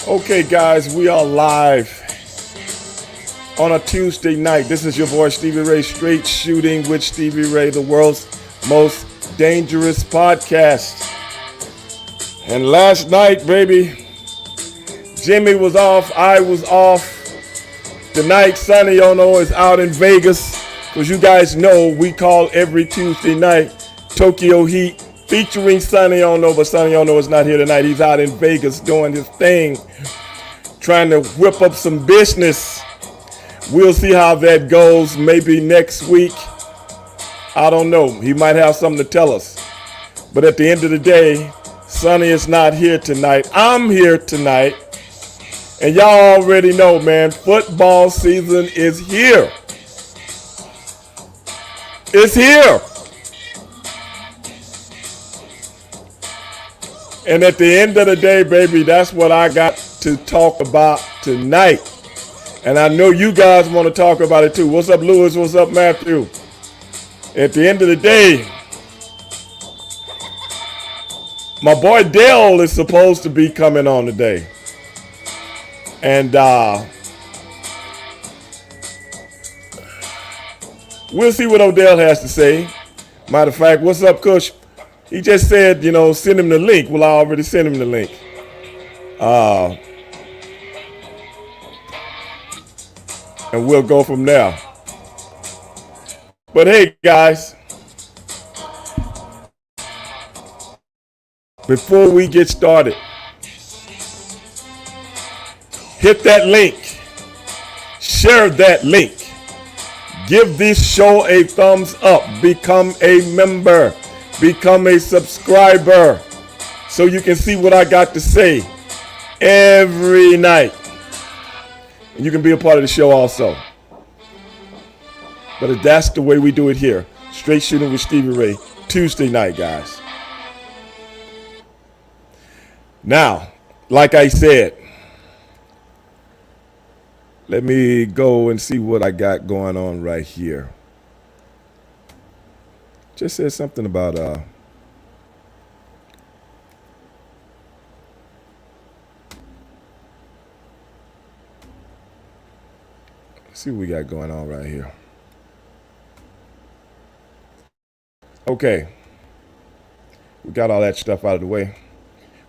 Okay, guys, we are live on a Tuesday night. This is your boy Stevie Ray, Straight Shooting with Stevie Ray, the world's most dangerous podcast. And last night, baby, Jimmy was off, I was off. Tonight, Sonny Ono is out in Vegas. Because you guys know we call every Tuesday night Tokyo Heat featuring Sonny Ono, but Sonny Ono is not here tonight. He's out in Vegas doing his thing, trying to whip up some business. We'll see how that goes. Maybe next week. I don't know. He might have something to tell us. But at the end of the day, Sonny is not here tonight. I'm here tonight. And y'all already know, man, football season is here. It's here. And at the end of the day, baby, that's what I got to talk about tonight. And I know you guys want to talk about it too. What's up, Lewis? What's up, Matthew? At the end of the day, my boy Dale is supposed to be coming on today. And we'll see what Odell has to say. Matter of fact, what's up, Kush? He just said, send him the link. Well, I already sent him the link. And we'll go from there. But hey, guys, before we get started, hit that link. Share that link. Give this show a thumbs up. Become a member. Become a subscriber so you can see what I got to say every night. And you can be a part of the show also. But that's the way we do it here. Straight Shooting with Stevie Ray, Tuesday night, guys. Now, like I said, let me go and see what I got going on right here. Just said something about let's see what we got going on right here. Okay. We got all that stuff out of the way.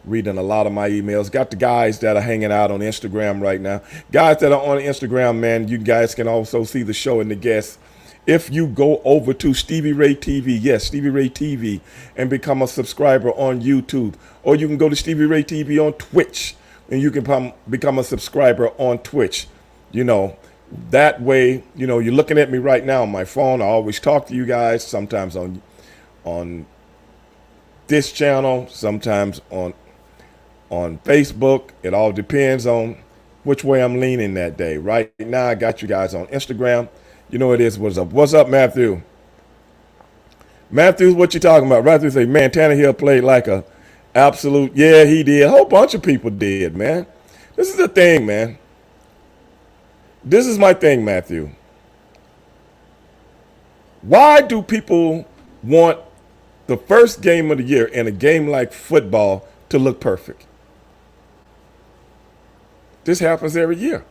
Reading a lot of my emails. Got the guys that are hanging out on Instagram right now. Guys that are on Instagram, man, you guys can also see the show and the guests. If you go over to Stevie Ray TV, yes, Stevie Ray TV, and become a subscriber on YouTube, or you can go to Stevie Ray TV on Twitch, and you can become a subscriber on Twitch. That way, you're looking at me right now on my phone. I always talk to you guys, sometimes on this channel, sometimes on Facebook. It all depends on which way I'm leaning that day. Right now, I got you guys on Instagram. You know it is. What's up? What's up, Matthew? Matthew, what you talking about? Matthew say, man, Tannehill played like a absolute. Yeah, he did. A whole bunch of people did, man. This is the thing, man. This is my thing, Matthew. Why do people want the first game of the year in a game like football to look perfect? This happens every year.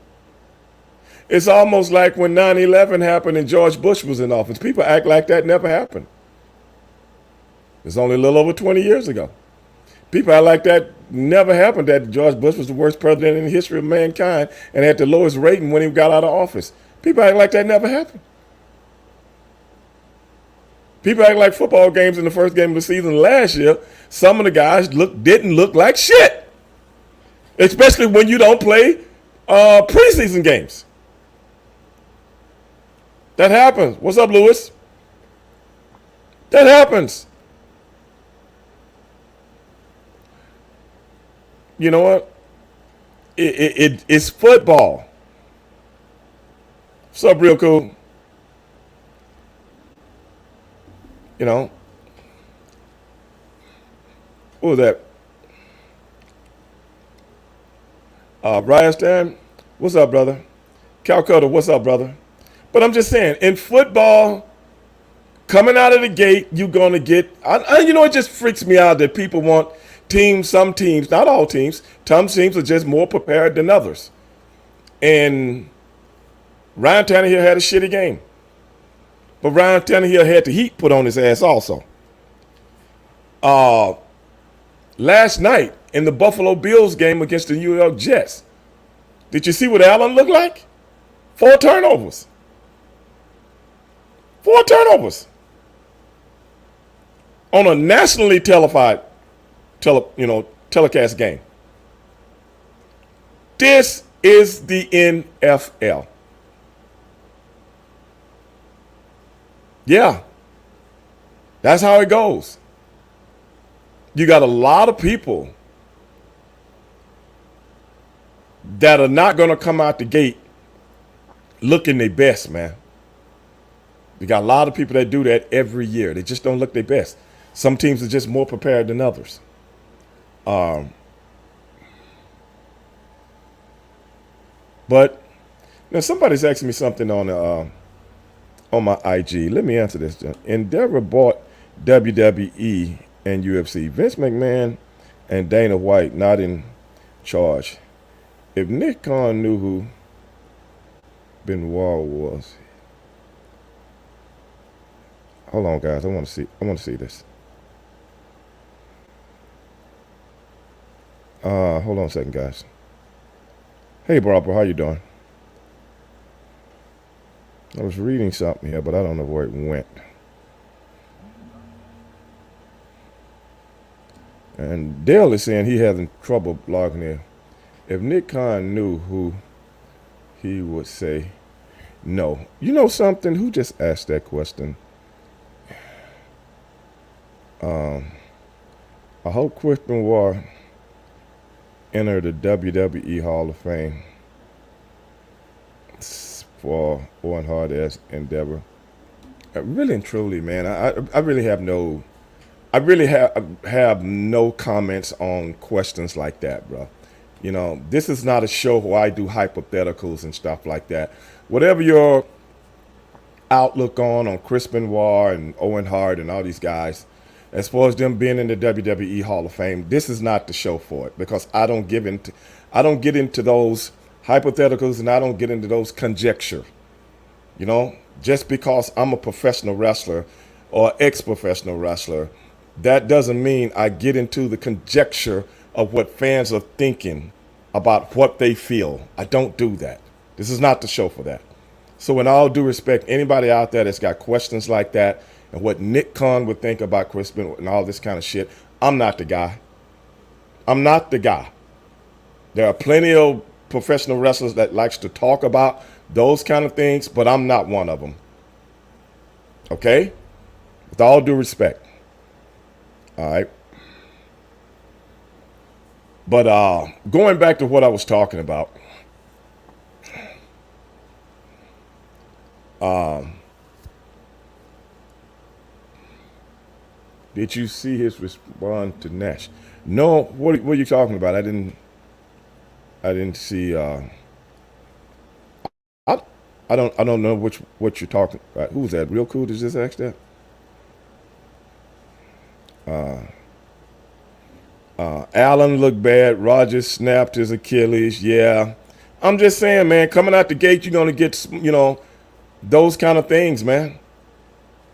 It's almost like when 9/11 happened and George Bush was in office. People act like that never happened. It's only a little over 20 years ago. People act like that never happened, that George Bush was the worst president in the history of mankind and had the lowest rating when he got out of office. People act like that never happened. People act like football games in the first game of the season last year, some of the guys didn't look like shit. Especially when you don't play preseason games. That happens. What's up, Lewis? That happens. You know what? It's football. What's up, real cool? What was that? Brian Stan, what's up, brother? Calcutta, what's up, brother? But I'm just saying, in football, coming out of the gate, you're going to get, it just freaks me out that people want some teams, not all teams, some teams are just more prepared than others. And Ryan Tannehill had a shitty game. But Ryan Tannehill had the heat put on his ass also. Last night in the Buffalo Bills game against the New York Jets, did you see what Allen looked like? 4 turnovers. 4 turnovers. On a nationally televised telecast game. This is the NFL. Yeah. That's how it goes. You got a lot of people that are not going to come out the gate looking their best, man. You got a lot of people that do that every year. They just don't look their best. Some teams are just more prepared than others. But now somebody's asking me something on my IG. Let me answer this. Endeavor bought WWE and UFC. Vince McMahon and Dana White not in charge. If Nick Khan knew who Benoit was. Hold on, guys. I want to see this. Hold on a second, guys. Hey, Barbara, how you doing? I was reading something here, but I don't know where it went. And Dale is saying he having trouble logging in. If Nick Khan knew who, he would say no. You know something? Who just asked that question? I hope Chris Benoit enter the WWE Hall of Fame for Owen Hart as Endeavor. Really and truly, man, I really have no comments on questions like that, bro. You know, this is not a show where I do hypotheticals and stuff like that. Whatever your outlook on Chris Benoit and Owen Hart and all these guys, as far as them being in the WWE Hall of Fame, this is not the show for it, because I don't get into those hypotheticals and I don't get into those conjecture. You know, just because I'm a professional wrestler or ex-professional wrestler, that doesn't mean I get into the conjecture of what fans are thinking about what they feel. I don't do that. This is not the show for that. So in all due respect, anybody out there that's got questions like that and what Nick Khan would think about Chris Benoit and all this kind of shit, I'm not the guy. I'm not the guy. There are plenty of professional wrestlers that likes to talk about those kind of things, but I'm not one of them. Okay? With all due respect. All right. But going back to what I was talking about, did you see his response to Nash? No. What are you talking about? I didn't see. I don't know what you're talking about. Who's that? Real Cool? Did you just ask that? Allen looked bad. Rogers snapped his Achilles. Yeah. I'm just saying, man, coming out the gate, you're going to get, those kind of things, man.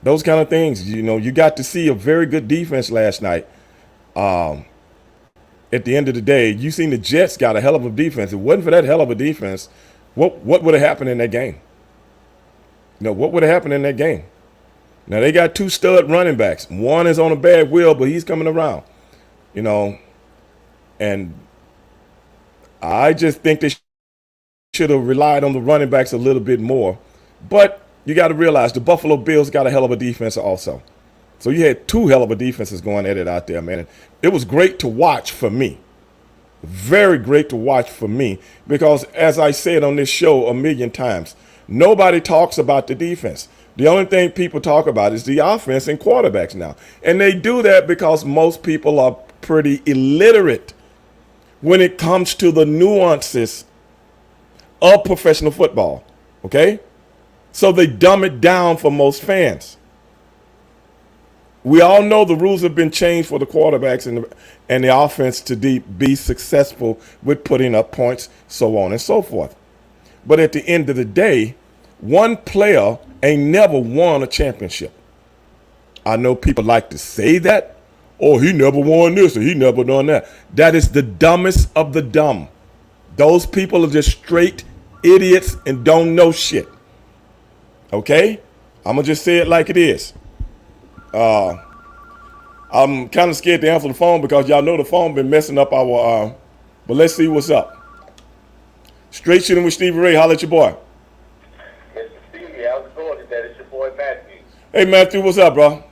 Those kind of things. You got to see a very good defense last night. At the end of the day, you seen the Jets got a hell of a defense. If it wasn't for that hell of a defense, what would have happened in that game? What would have happened in that game? Now, they got 2 stud running backs. One is on a bad wheel, but he's coming around. And I just think they should have relied on the running backs a little bit more. But you got to realize the Buffalo Bills got a hell of a defense also. So you had 2 hell of a defenses going at it out there, man. It was great to watch for me. Very great to watch for me. Because as I said on this show a million times, nobody talks about the defense. The only thing people talk about is the offense and quarterbacks now. And they do that because most people are pretty illiterate when it comes to the nuances of professional football. Okay? So they dumb it down for most fans. We all know the rules have been changed for the quarterbacks and the offense to be successful with putting up points, so on and so forth. But at the end of the day, one player ain't never won a championship. I know people like to say that. Oh, he never won this or he never done that. That is the dumbest of the dumb. Those people are just straight idiots and don't know shit. Okay? I'm going to just say it like it is. I'm kind of scared to answer the phone because y'all know the phone been messing up our, but let's see what's up. Straight Shooting with Stevie Ray. Holla at your boy. Mr. Stevie, how's it going today? It's your boy Matthew. Hey, Matthew, what's up, bro?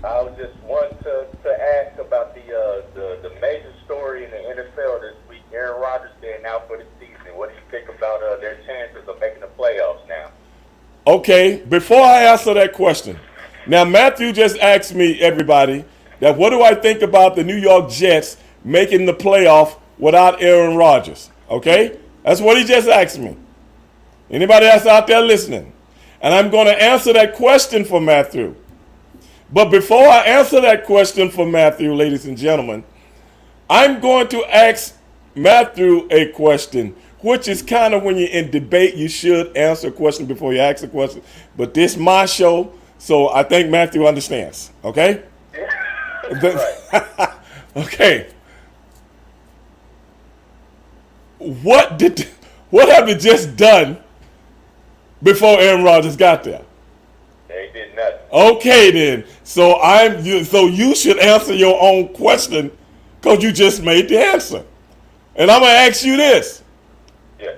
I was just wanting to ask about the major story in the NFL this week. Aaron Rodgers being out for the season. What do you think about their chances of making the playoffs now? Okay, before I answer that question, now Matthew just asked me, everybody, that what do I think about the New York Jets making the playoff without Aaron Rodgers? Okay, that's what he just asked me. Anybody else out there listening? And I'm going to answer that question for Matthew. But before I answer that question for Matthew, ladies and gentlemen, I'm going to ask Matthew a question, which is kind of when you're in debate, you should answer a question before you ask a question. But this is my show, so I think Matthew understands. Okay? Right. Okay. What have you just done before Aaron Rodgers got there? They did nothing. Okay then. So you should answer your own question because you just made the answer. And I'm gonna ask you this. Yeah.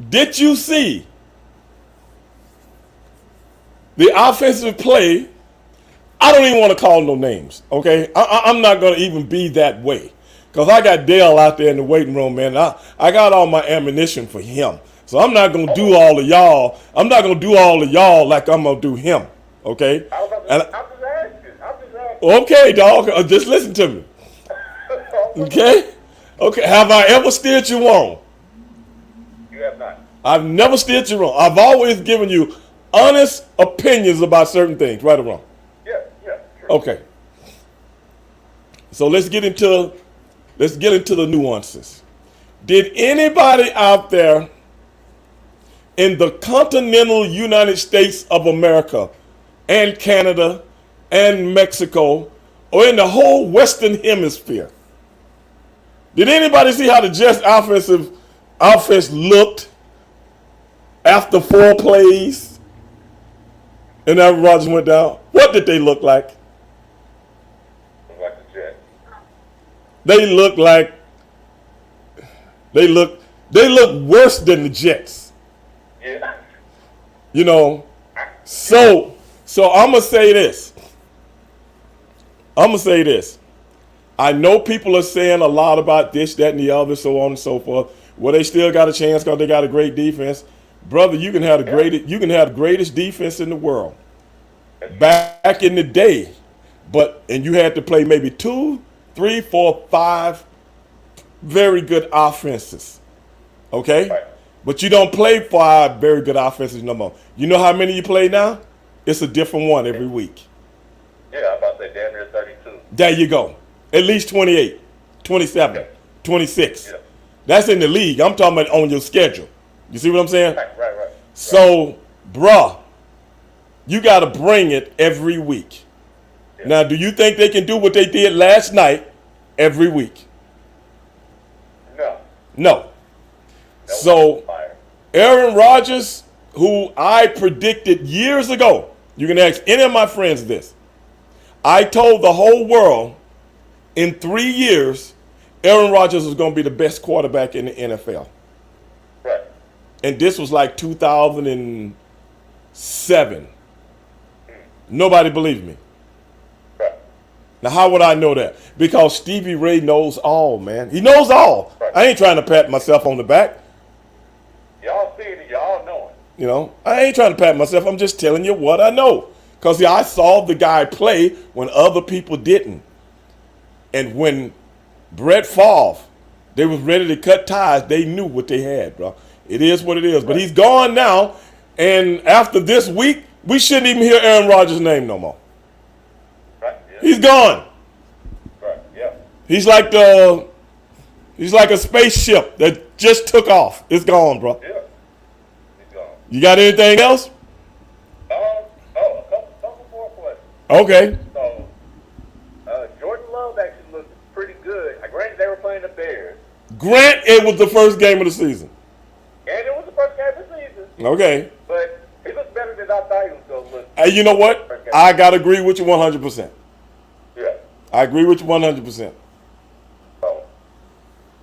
Did you see the offensive play? I don't even want to call no names, okay? I'm not going to even be that way because I got Dale out there in the waiting room, man. I got all my ammunition for him. So I'm not going to do all of y'all. I'm not going to do all of y'all like I'm going to do him, okay? I'm just asking. Okay, dog. Just listen to me. Okay? Okay. Have I ever steered you wrong? You have not. I've never steered you wrong. I've always given you honest opinions about certain things, right or wrong. Yeah, true. Okay. So let's get into the nuances. Did anybody out there in the continental United States of America and Canada and Mexico or in the whole Western Hemisphere, did anybody see how the Jets offense looked after 4 plays and Aaron Rodgers went down? What did they look like? Like the Jets. They look worse than the Jets. Yeah. You know, so I'm gonna say this. I know people are saying a lot about this, that, and the other, so on and so forth. Well, they still got a chance because they got a great defense, brother. You can have the greatest defense in the world back in the day, and you had to play maybe 2, 3, 4, 5 very good offenses. Okay? Right. But you don't play 5 very good offenses no more. You know how many you play now? It's a different one every week. Yeah, I'm about to say damn near 32. There you go. At least 28, 27, Yeah. 26. Yeah. That's in the league. I'm talking about on your schedule. You see what I'm saying? Right. So, bruh, you got to bring it every week. Yeah. Now, do you think they can do what they did last night every week? No. So, Aaron Rodgers, who I predicted years ago, you can ask any of my friends this. I told the whole world in 3 years, Aaron Rodgers was going to be the best quarterback in the NFL. Right. And this was like 2007. Nobody believed me. Right. Now, how would I know that? Because Stevie Ray knows all, man. He knows all. Right. I ain't trying to pat myself on the back. Y'all seeing it, y'all knowing. You know, I ain't trying to pat myself. I'm just telling you what I know. Because, I saw the guy play when other people didn't. And when Brett Favre, they was ready to cut ties, they knew what they had, bro. It is what it is. But he's gone now. And after this week, We shouldn't even hear Aaron Rodgers' name no more. Right. Yeah. He's gone. Right. Yeah. He's like a spaceship that just took off. It's gone, bro. Yeah. He's gone. You got anything else? A couple more questions. Okay. So, Jordan Love actually looked pretty good. Granted, they were playing the Bears, Grant, it was the first game of the season. and it was the first game of the season. Okay. But he looked better than I thought he was going to look. Hey, you know what? I got to agree with you 100%. Yeah. I agree with you 100%. So,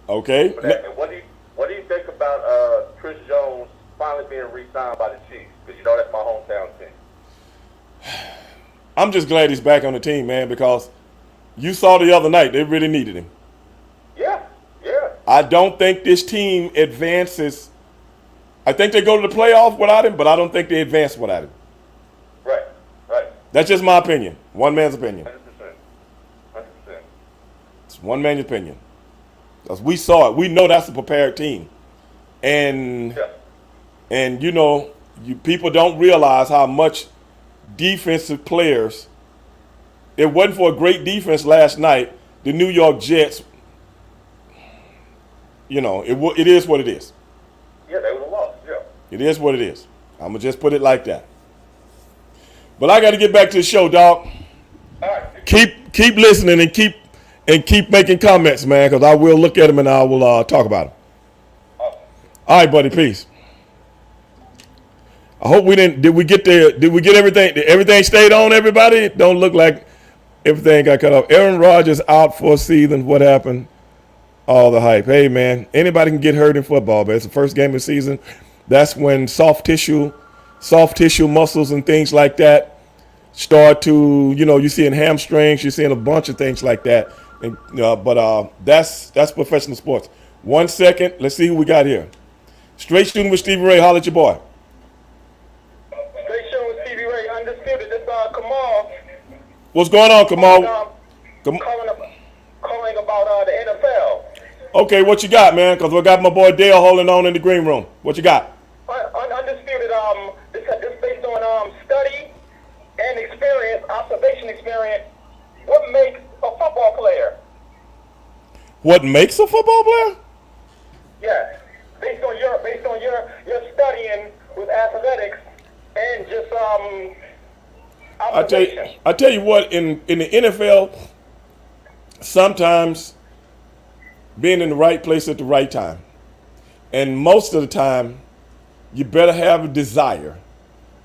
Okay. and what do you think about Chris Jones finally being re-signed by the Chiefs? Because you know that's my hometown team. I'm just glad he's back on the team, man, because you saw the other night they really needed him. Yeah. Yeah. I don't think this team advances. I think they go to the playoff without him, but I don't think they advance without him. Right. Right. That's just my opinion. One man's opinion. 100%. 100%. It's one man's opinion. Because we saw it. We know that's a prepared team. And Yeah. you know, people don't realize how much defensive players. It wasn't for a great defense last night. The New York Jets, you know, it is what it is. Yeah, they would have lost. Yeah. It is what it is. I'm going to just put it like that. But I got to get back to the show, dog. All right. Keep listening and keep making comments, man, because I will look at them and I will talk about them. Awesome. All right, buddy. Peace. I hope we didn't. Did we get there? Did we get everything? Did everything stayed on, everybody? It don't look like everything got cut off. Aaron Rodgers out for a season. What happened? All the hype. Hey, man, anybody can get hurt in football, but it's the first game of the season. That's when soft tissue muscles and things like that start to, you know, you're seeing hamstrings, you're seeing a bunch of things like that. And, but that's professional sports. 1 second. Let's see who we got here. Straight Shooting with Stevie Ray. Holla at your boy. Straight Shooting with Stevie Ray. Undisputed. This Kamal. What's going on, Kamal? Calling about the NFL. Okay, what you got, man? Because we got my boy Dale holding on in the green room. What you got? Undisputed. This based on study and experience, observation experience. What makes a football player? What makes a football player? Yeah, based on your studying with athletics and just observation. I tell you what, in the NFL, sometimes being in the right place at the right time, and most of the time, you better have a desire,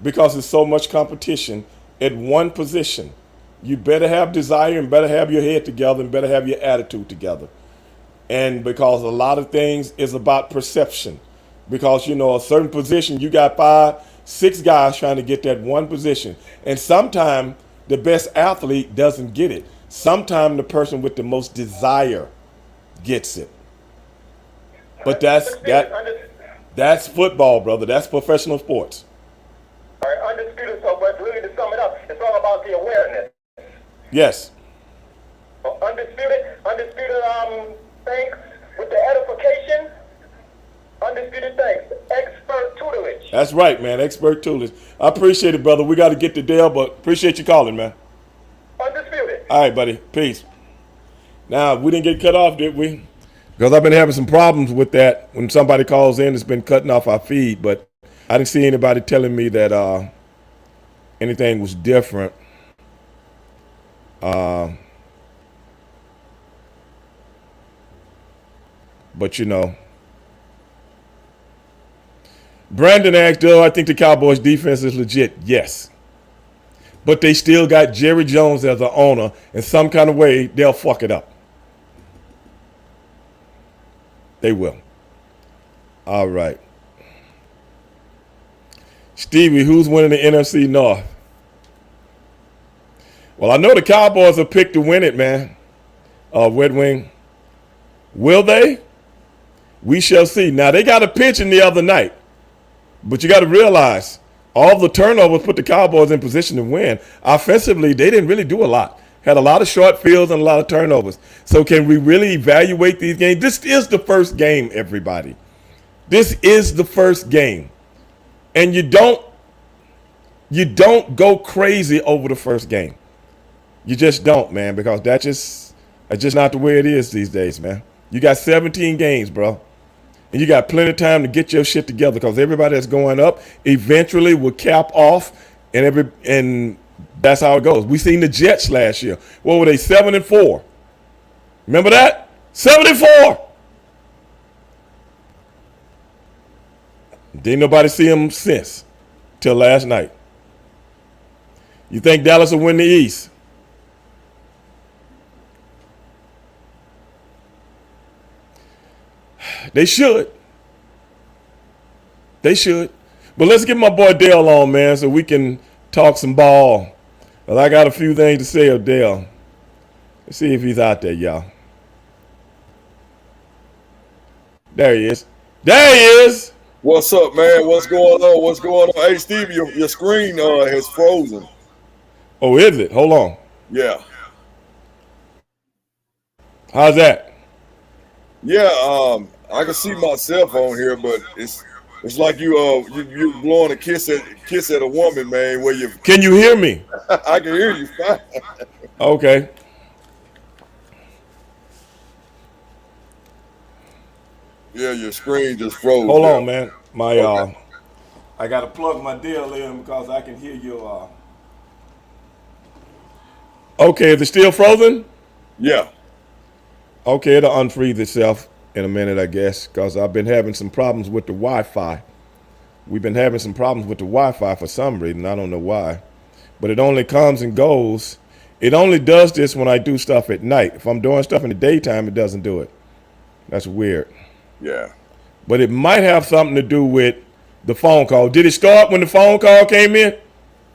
because there's so much competition at one position. You better have desire and better have your head together and better have your attitude together. And because a lot of things is about perception. Because, you know, a certain position, you got 5, 6 guys trying to get that one position. And sometimes the best athlete doesn't get it. Sometimes the person with the most desire gets it. But that's football, brother. That's professional sports. All right, undisputed. So, but really to sum it up, it's all about the awareness. Yes. Undisputed. Thanks with the edification. Undisputed thanks. Expert tutelage. That's right, man. Expert tutelage. I appreciate it, brother. We got to get to Dale, but appreciate you calling, man. Undisputed. All right, buddy. Peace. Now, we didn't get cut off, did we? Because I've been having some problems with that. When somebody calls in, it's been cutting off our feed, but I didn't see anybody telling me that anything was different. But, you know. Brandon asked, I think the Cowboys defense is legit. Yes. But they still got Jerry Jones as the owner. In some kind of way, they'll fuck it up. They will. All right. Stevie, who's winning the NFC North? Well, I know the Cowboys are picked to win it, man. Red Wing. Will they? We shall see. Now, they got a pitching the other night. But you got to realize, all the turnovers put the Cowboys in position to win. Offensively, they didn't really do a lot. Had a lot of short fields and a lot of turnovers. So can we really evaluate these games? This is the first game, everybody. This is the first game. And you don't You don't go crazy over the first game. You just don't, man, because that's just not the way it is these days, man. You got 17 games, bro. And you got plenty of time to get your shit together because everybody that's going up eventually will cap off, and that's how it goes. We seen the Jets last year. What were they, 7-4? Remember that? 7-4. Didn't nobody see them since till last night. You think Dallas will win the East? They should. They should. But let's get my boy Dale on, man, so we can talk some ball. Well, I got a few things to say of Dale. Let's see if he's out there, y'all. There he is. There he is. What's up, man? What's going on? What's going on? Hey, Stevie, your screen has frozen. Oh, is it? Hold on. Yeah. How's that? Yeah, I can see myself on here, but it's like you blowing a kiss at a woman, man. Where you Can you hear me? I can hear you fine. Okay. Yeah, your screen just froze. Hold on, man. I gotta plug my deal in because I can hear you. Okay, is it still frozen? Yeah. Okay, it'll unfreeze itself in a minute, I guess, because I've been having some problems with the Wi-Fi. We've been having some problems with the Wi-Fi for some reason. I don't know why. But it only comes and goes. It only does this when I do stuff at night. If I'm doing stuff in the daytime, it doesn't do it. That's weird. Yeah. But it might have something to do with the phone call. Did it start when the phone call came in?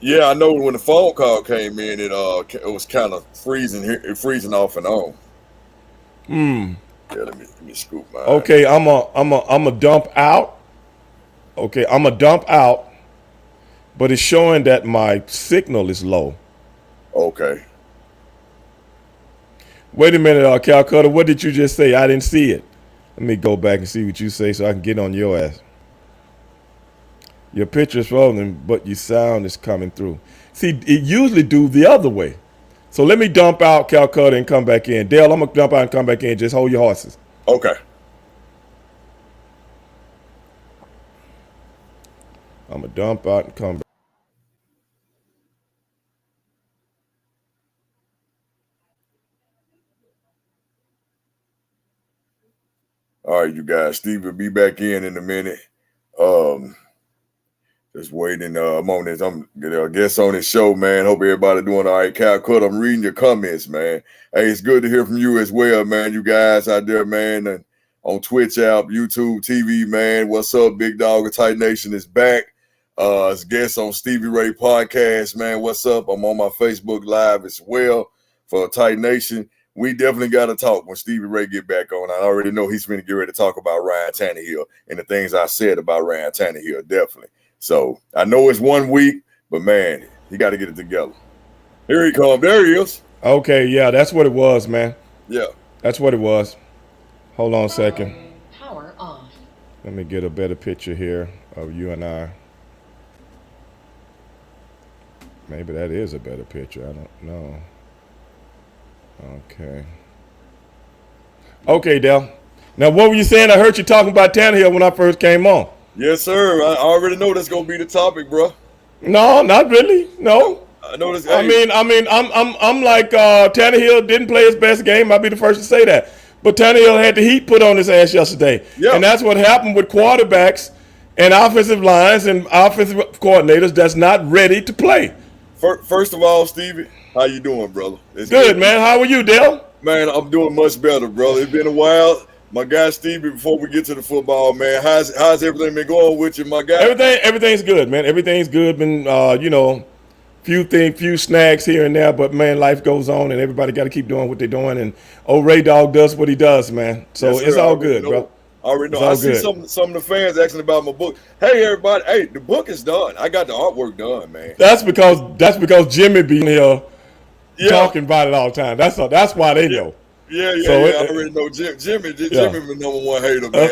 Yeah, I know when the phone call came in, it was kind of freezing off and on. Yeah, let me scoop mine. Okay, I'm a dump out. Okay, I'm a dump out, but it's showing that my signal is low. Okay. Wait a minute, Calcutta, what did you just say? I didn't see it. Let me go back and see what you say so I can get on your ass. Your picture's rolling, but your sound is coming through. See, it usually do the other way. So let me dump out Calcutta and come back in. Dale, I'm going to dump out and come back in. Just hold your horses. Okay. I'm going to dump out and come back. All right, you guys. Steve will be back in a minute. Just waiting. I'm on this. I'm a guest on this show, man. Hope everybody doing all right. Calcutta, I'm reading your comments, man. Hey, it's good to hear from you as well, man. You guys out there, man, and on Twitch app, YouTube, TV, man. What's up, Big Dog of Tight Nation is back. As guest on Stevie Ray Podcast, man. What's up? I'm on my Facebook Live as well for Tight Nation. We definitely got to talk when Stevie Ray get back on. I already know he's going to get ready to talk about Ryan Tannehill and the things I said about Ryan Tannehill, definitely. So I know it's 1 week, but man, he got to get it together. Here he comes. There he is. Okay, yeah, that's what it was, man. Yeah. That's what it was. Hold on a second. Power off. Let me get a better picture here of you and I. Maybe that is a better picture. I don't know. Okay. Okay, Dale. Now, what were you saying? I heard you talking about Tannehill when I first came on. Yes, sir. I already know that's gonna be the topic, bro. No, not really. No. I know this. I'm like Tannehill didn't play his best game. I'll be the first to say that. But Tannehill had the heat put on his ass yesterday. Yeah. And that's what happened with quarterbacks and offensive lines and offensive coordinators that's not ready to play. First of all, Stevie, how you doing, brother? It's Good, man. How are you, Dale? Man, I'm doing much better, brother. It's been a while. My guy Stevie, before we get to the football, man, how's everything been going with you, my guy? Everything's good, man. Everything's good. Been few snags here and there, but man, life goes on, and everybody got to keep doing what they're doing. And old Ray Dog does what he does, man. So Yes, it's sir. all good, bro. I already know. It's all I see good. some of the fans asking about my book. Hey, everybody! Hey, the book is done. I got the artwork done, man. That's because Jimmy be here talking about it all the time. That's why they know. Yeah. I already know Jimmy the number one hater, man.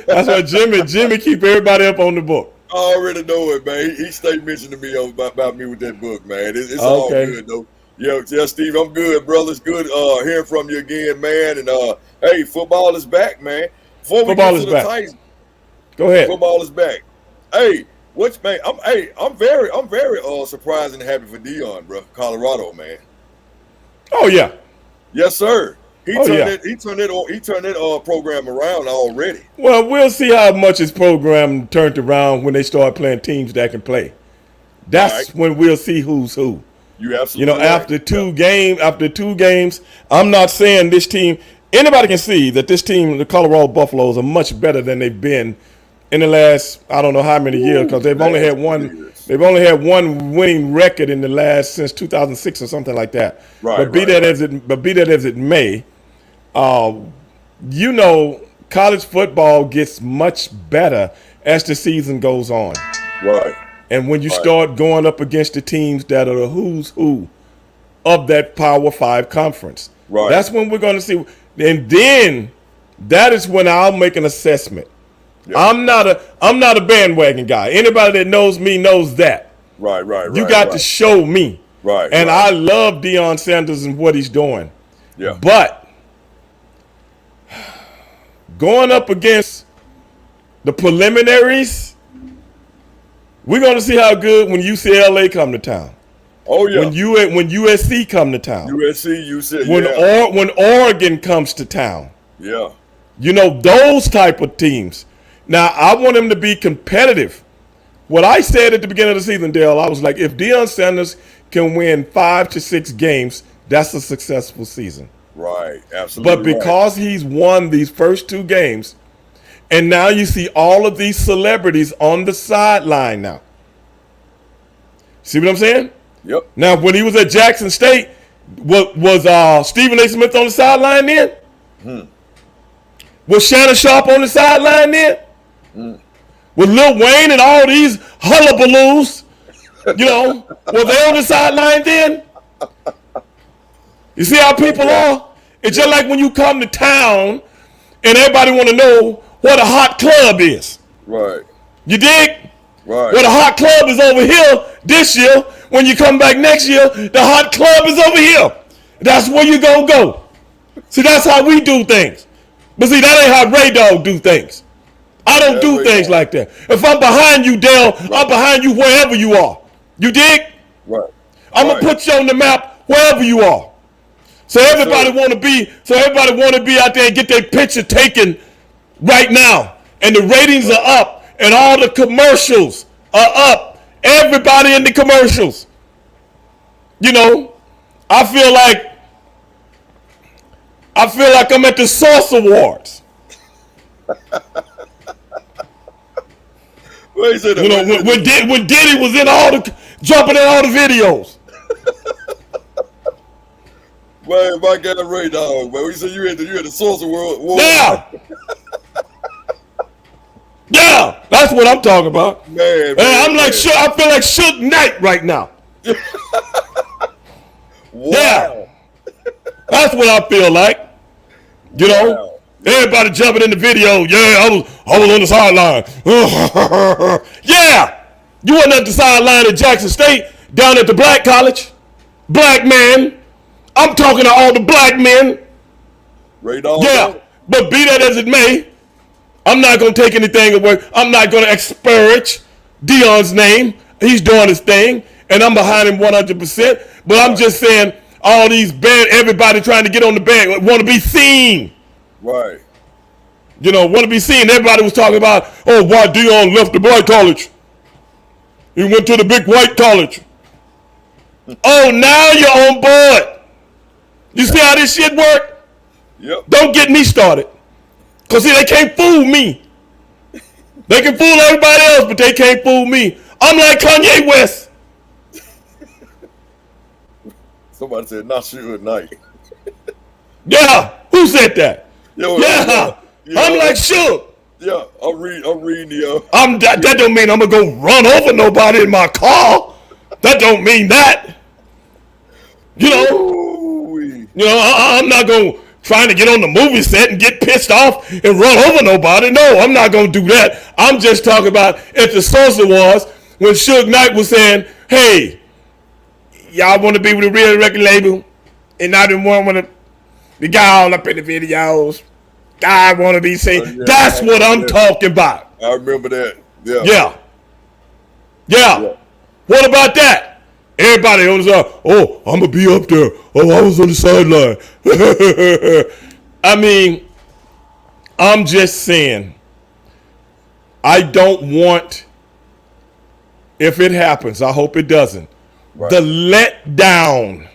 That's why Jimmy keep everybody up on the book. I already know it, man. He stayed mentioning to me about me with that book, man. It's all Okay. good though. Yeah, Steve, I'm good, brother. It's good hearing from you again, man. And hey, football is back, man. Before we Football get is to the back. Titans, Go ahead. football is back. Hey, man? I'm very surprised and happy for Dion, bro. Colorado, man. Oh yeah. Yes, sir. He Oh, turned yeah. that program around already. Well, we'll see how much his program turned around when they start playing teams that can play. All That's right. when we'll see who's who. You You absolutely know, right. after two games, I'm not saying this team. Anybody can see that this team, the Colorado Buffaloes, are much better than they've been in the last I don't know how many years because they've only had last one. years. They've only had one winning record in the last since 2006 or something like that. Right, But be right, that right. as it may, you know, college football gets much better as the season goes on. Right. And when you Right. start going up against the teams that are the who's who of that Power 5 conference, Right. that's when we're going to see. And then that is when I'll make an assessment. Yeah. I'm not a bandwagon guy. Anybody that knows me knows that. Right. You got to show me. Right. And right. I love Deion Sanders and what he's doing. Yeah. But going up against the preliminaries, we're going to see how good when UCLA come to town. Oh yeah. When USC come to town. USC, you said When Oregon comes to town. yeah. You know, those type of teams. Now, I want them to be competitive. What I said at the beginning of the season, Dale, I was like, if Deion Sanders can win 5 to 6 games, that's a successful season. Right. Absolutely. But because he's won these first 2 games, and now you see all of these celebrities on the sideline now. See what I'm saying? Yep. Now, when he was at Jackson State, was Stephen A. Smith on the sideline then? Was Shannon Sharp on the sideline then? Was Lil Wayne and all these hullabaloos, you know, were they on the sideline then? You see how people are? It's just like when you come to town and everybody want to know what a hot club is. Right. You dig? Right. Well, the hot club is over here this year. When you come back next year, the hot club is over here. That's where you gonna go. See, that's how we do things. But see, that ain't how Ray Dog do things. I don't do things like that. If I'm behind you, Dale, I'm behind you wherever you are. You dig? Right. I'm gonna put you on the map wherever you are. So everybody want to be out there and get their picture taken right now. And the ratings are up, and all the commercials are up. Everybody in the commercials. You know, I feel like I'm at the Source Awards. Well, he said that You know, when Diddy was in jumping in all the videos. Man, my guy Ray Dog, man. We said you had the Source Award. Yeah. Yeah, that's what I'm talking about. Man, I'm like, I feel like Suge Knight right now. wow. Yeah. That's what I feel like. You know, Wow. everybody jumping in the video. Yeah, I was on the sideline. Yeah, you wasn't at the sideline at Jackson State, down at the black college. Black man. I'm talking to all the black men. Ray Dog. Yeah, but be that as it may, I'm not going to take anything away. I'm not going to disparage Deion's name. He's doing his thing, and I'm behind him 100%. But I'm just saying, all these everybody trying to get on the band, want to be seen. Right. You know, want to be seen. Everybody was talking about, oh, why Deion left the black college. He went to the big white college. Oh, now you're on board. You see how this shit work? Yep. Don't get me started. Because, see, they can't fool me. They can fool everybody else, but they can't fool me. I'm like Kanye West. Somebody said not Suge Knight. Yeah. Who said that? Yo, Yeah. I'm like Suge. Yeah, I'm reading the. That don't mean I'm going to go run over nobody in my car. That don't mean that. You know, Ooh-wee. I'm not going to trying to get on the movie set and get pissed off and run over nobody. No, I'm not going to do that. I'm just talking about if the source was when Suge Knight was saying, hey, y'all want to be with a real record label and not the one with the guy all up in the videos. I want to be saying, that's what I'm talking about. I remember that. Yeah. What about that? Everybody on the side, oh, I'm going to be up there. Oh, I was on the sideline. I mean, I'm just saying, I don't want, if it happens, I hope it doesn't, right. The letdown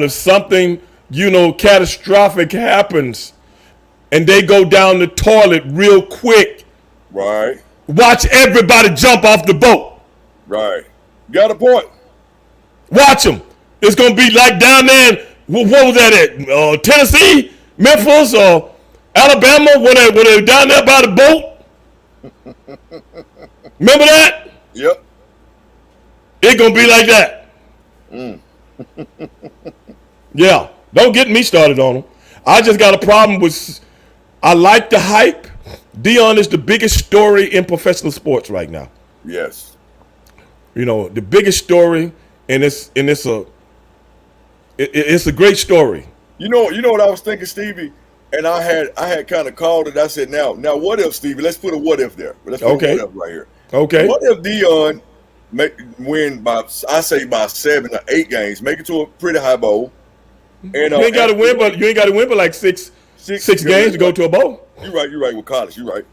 if something, catastrophic happens and they go down the toilet real quick. Right. Watch everybody jump off the boat. Right. Got a point. Watch them. It's going to be like down there in, what was that at? Tennessee, Memphis, or Alabama when they were down there by the boat. Remember that? Yep. It's going to be like that. Yeah. Don't get me started on them. I just got a problem with, I like the hype. Deion is the biggest story in professional sports right now. Yes. The biggest story, and it's a great story. You know what I was thinking, Stevie? And I had kind of called it. I said, now what if, Stevie? Let's put a what if there. Let's put a what if right here. Okay. What if Deion win by 7 or 8 games, make it to a pretty high bowl? And you ain't got to win, but like six games to go to a bowl. You're right with college. You're right.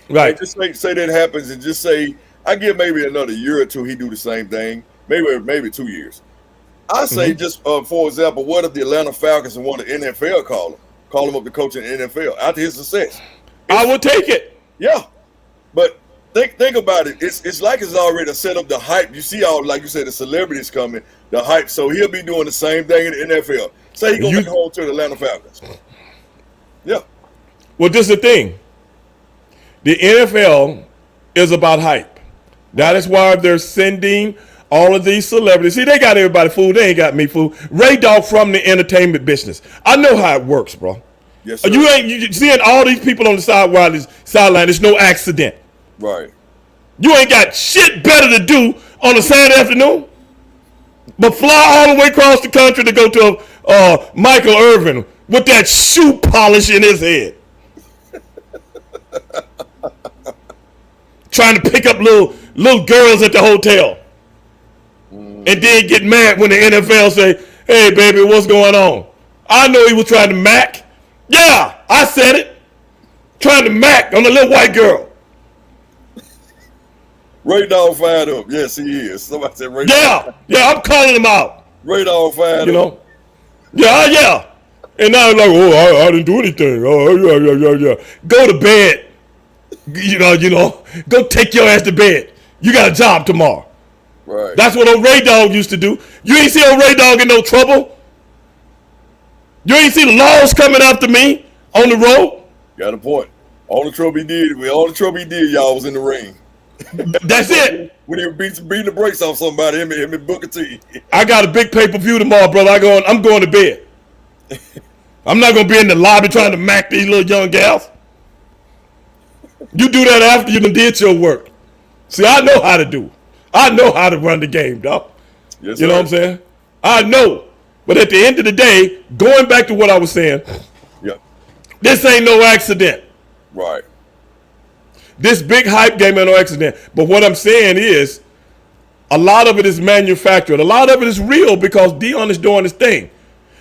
Right. And just say that happens, and just say I give maybe another year or two he do the same thing. Maybe 2 years. I say just for example, what if the Atlanta Falcons and want the NFL call him up to coach in the NFL after his success? I would take it. Yeah, but think about it. It's like it's already set up the hype. You see all, like you said, the celebrities coming, the hype. So he'll be doing the same thing in the NFL. Say he gonna make it home to the Atlanta Falcons. Yeah. Well, this is the thing. The NFL is about hype. That is why they're sending all of these celebrities. See, they got everybody fooled. They ain't got me fooled. Ray Dog from the entertainment business. I know how it works, bro. Yes, sir. You seeing all these people on the sideline. It's no accident. Right. You ain't got shit better to do on a Saturday afternoon but fly all the way across the country to go to Michael Irvin with that shoe polish in his head. Trying to pick up little girls at the hotel. And then get mad when the NFL say, hey, baby, what's going on? I know he was trying to mac. Yeah, I said it. Trying to mac on a little white girl. Ray Dog fired up. Yes, he is. Somebody said Ray Dog. Yeah, I'm calling him out. Ray Dog fired up. Yeah. And now like, oh, I didn't do anything. Oh, yeah. Go to bed. Go take your ass to bed. You got a job tomorrow. Right. That's what old Ray Dog used to do. You ain't see old Ray Dog in no trouble. You ain't see the laws coming after me on the road. Got a point. All the trouble he did, y'all was in the ring. That's it. When he was beating the brakes off somebody, him and Booker T. I got a big pay-per-view tomorrow, brother. I'm going to bed. I'm not going to be in the lobby trying to mac these little young gals. You do that after you done did your work. See, I know how to do. I know how to run the game, dog. Yes, you know what I'm saying? I know. But at the end of the day, going back to what I was saying, this ain't no accident. Right. This big hype game ain't no accident. But what I'm saying is, a lot of it is manufactured. A lot of it is real because Deion is doing his thing.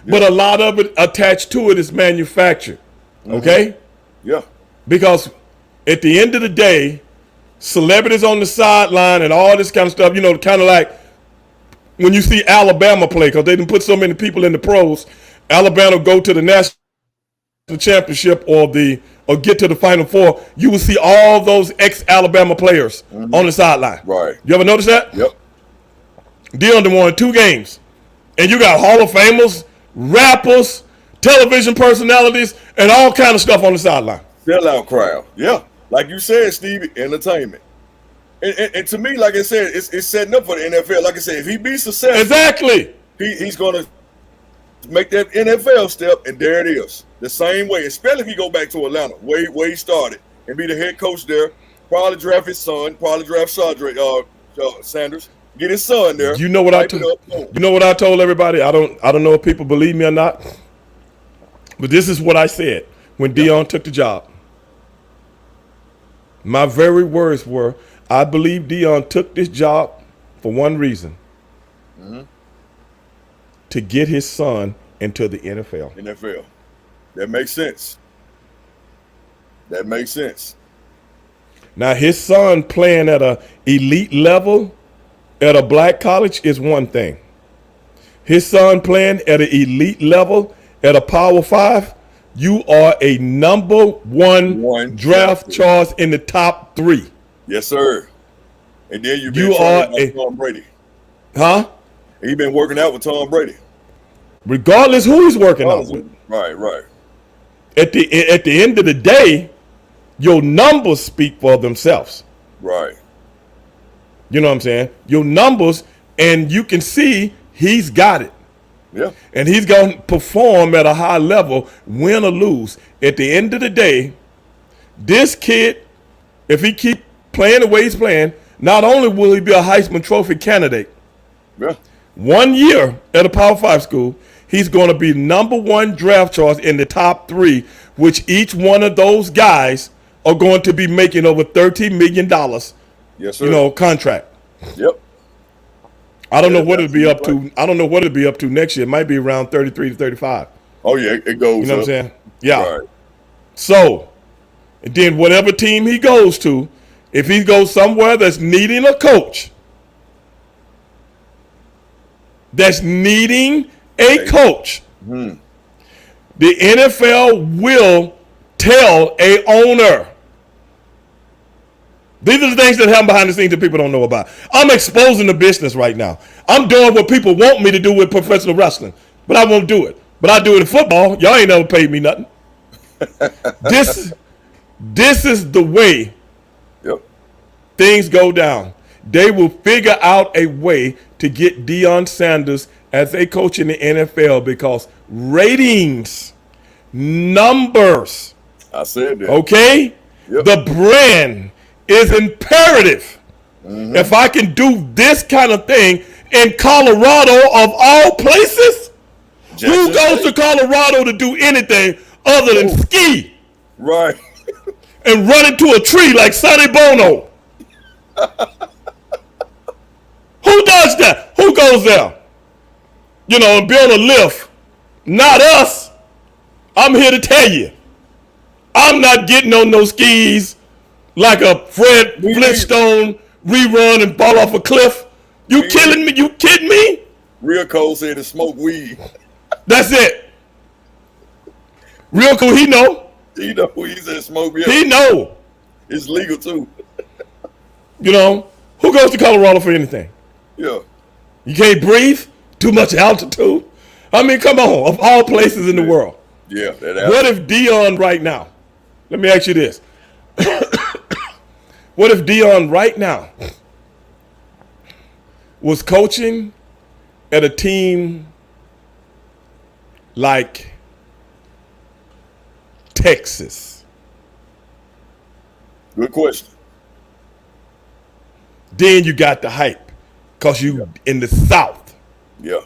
Yeah. But a lot of it attached to it is manufactured. Okay? Yeah. Because at the end of the day, celebrities on the sideline and all this kind of stuff, kind of like when you see Alabama play, because they didn't put so many people in the pros, Alabama go to the national championship or get to the Final Four, you will see all those ex-Alabama players on the sideline. Right. You ever notice that? Yep. Deion won 2 games. And you got Hall of Famers, rappers, television personalities, and all kind of stuff on the sideline. Sellout crowd. Yeah. Like you said, Stevie, entertainment. And to me, like I said, it's setting up for the NFL. Like I said, if he be successful, exactly, he's gonna make that NFL step, and there it is. The same way, especially if he go back to Atlanta, where he started, and be the head coach there. Probably draft his son. Probably draft Sanders. Get his son there. You know what you know what I told everybody? I don't know if people believe me or not, but this is what I said when Deion took the job. My very words were, I believe Deion took this job for one reason. To get his son into the NFL. NFL. That makes sense. That makes sense. Now, his son playing at an elite level at a black college is one thing. His son playing at an elite level at a Power 5, you are a number one draft choice in the top 3. Yes, sir. And then you are Tom Brady. Huh? He been working out with Tom Brady. Regardless who he's working out with. Right. At the end of the day, your numbers speak for themselves. Right. You know what I'm saying? Your numbers, and you can see he's got it. Yeah. And he's going to perform at a high level, win or lose. At the end of the day, this kid, if he keep playing the way he's playing, not only will he be a Heisman Trophy candidate, 1 year at a Power 5 school, he's going to be number 1 draft choice in the top 3, which each one of those guys are going to be making over $13 million. Yes, sir. Contract. Yep. I don't know what it'll be up to. I don't know what it'll be up to next year. It might be around 33 to 35. Oh yeah, it goes. You know what I'm saying? Yeah. Right. So, and then whatever team he goes to, if he goes somewhere that's needing a coach, the NFL will tell a owner. These are the things that happen behind the scenes that people don't know about. I'm exposing the business right now. I'm doing what people want me to do with professional wrestling, but I won't do it. But I do it in football. Y'all ain't never paid me nothing. This is the way things go down. They will figure out a way to get Deion Sanders as a coach in the NFL because ratings, numbers. I said that. Okay? Yep. The brand is imperative. Mm-hmm. If I can do this kind of thing in Colorado of all places, who goes to Colorado to do anything other than ski? Right. And run into a tree like Sonny Bono. Who does that? Who goes there? And be on a lift. Not us. I'm here to tell you. I'm not getting on those skis like a Fred Flintstone rerun and fall off a cliff. You killing me? You kidding me? Real Cole said to smoke weed. That's it. Real Cole, he know. He know. He said smoke weed. He know. It's legal too. Who goes to Colorado for anything? Yeah. You can't breathe? Too much altitude? I mean, come on. Of all places in the world. Yeah. What if Deion right now? Let me ask you this. What if Deion right now was coaching at a team like Texas? Good question. Then you got the hype because you in the South. Yeah.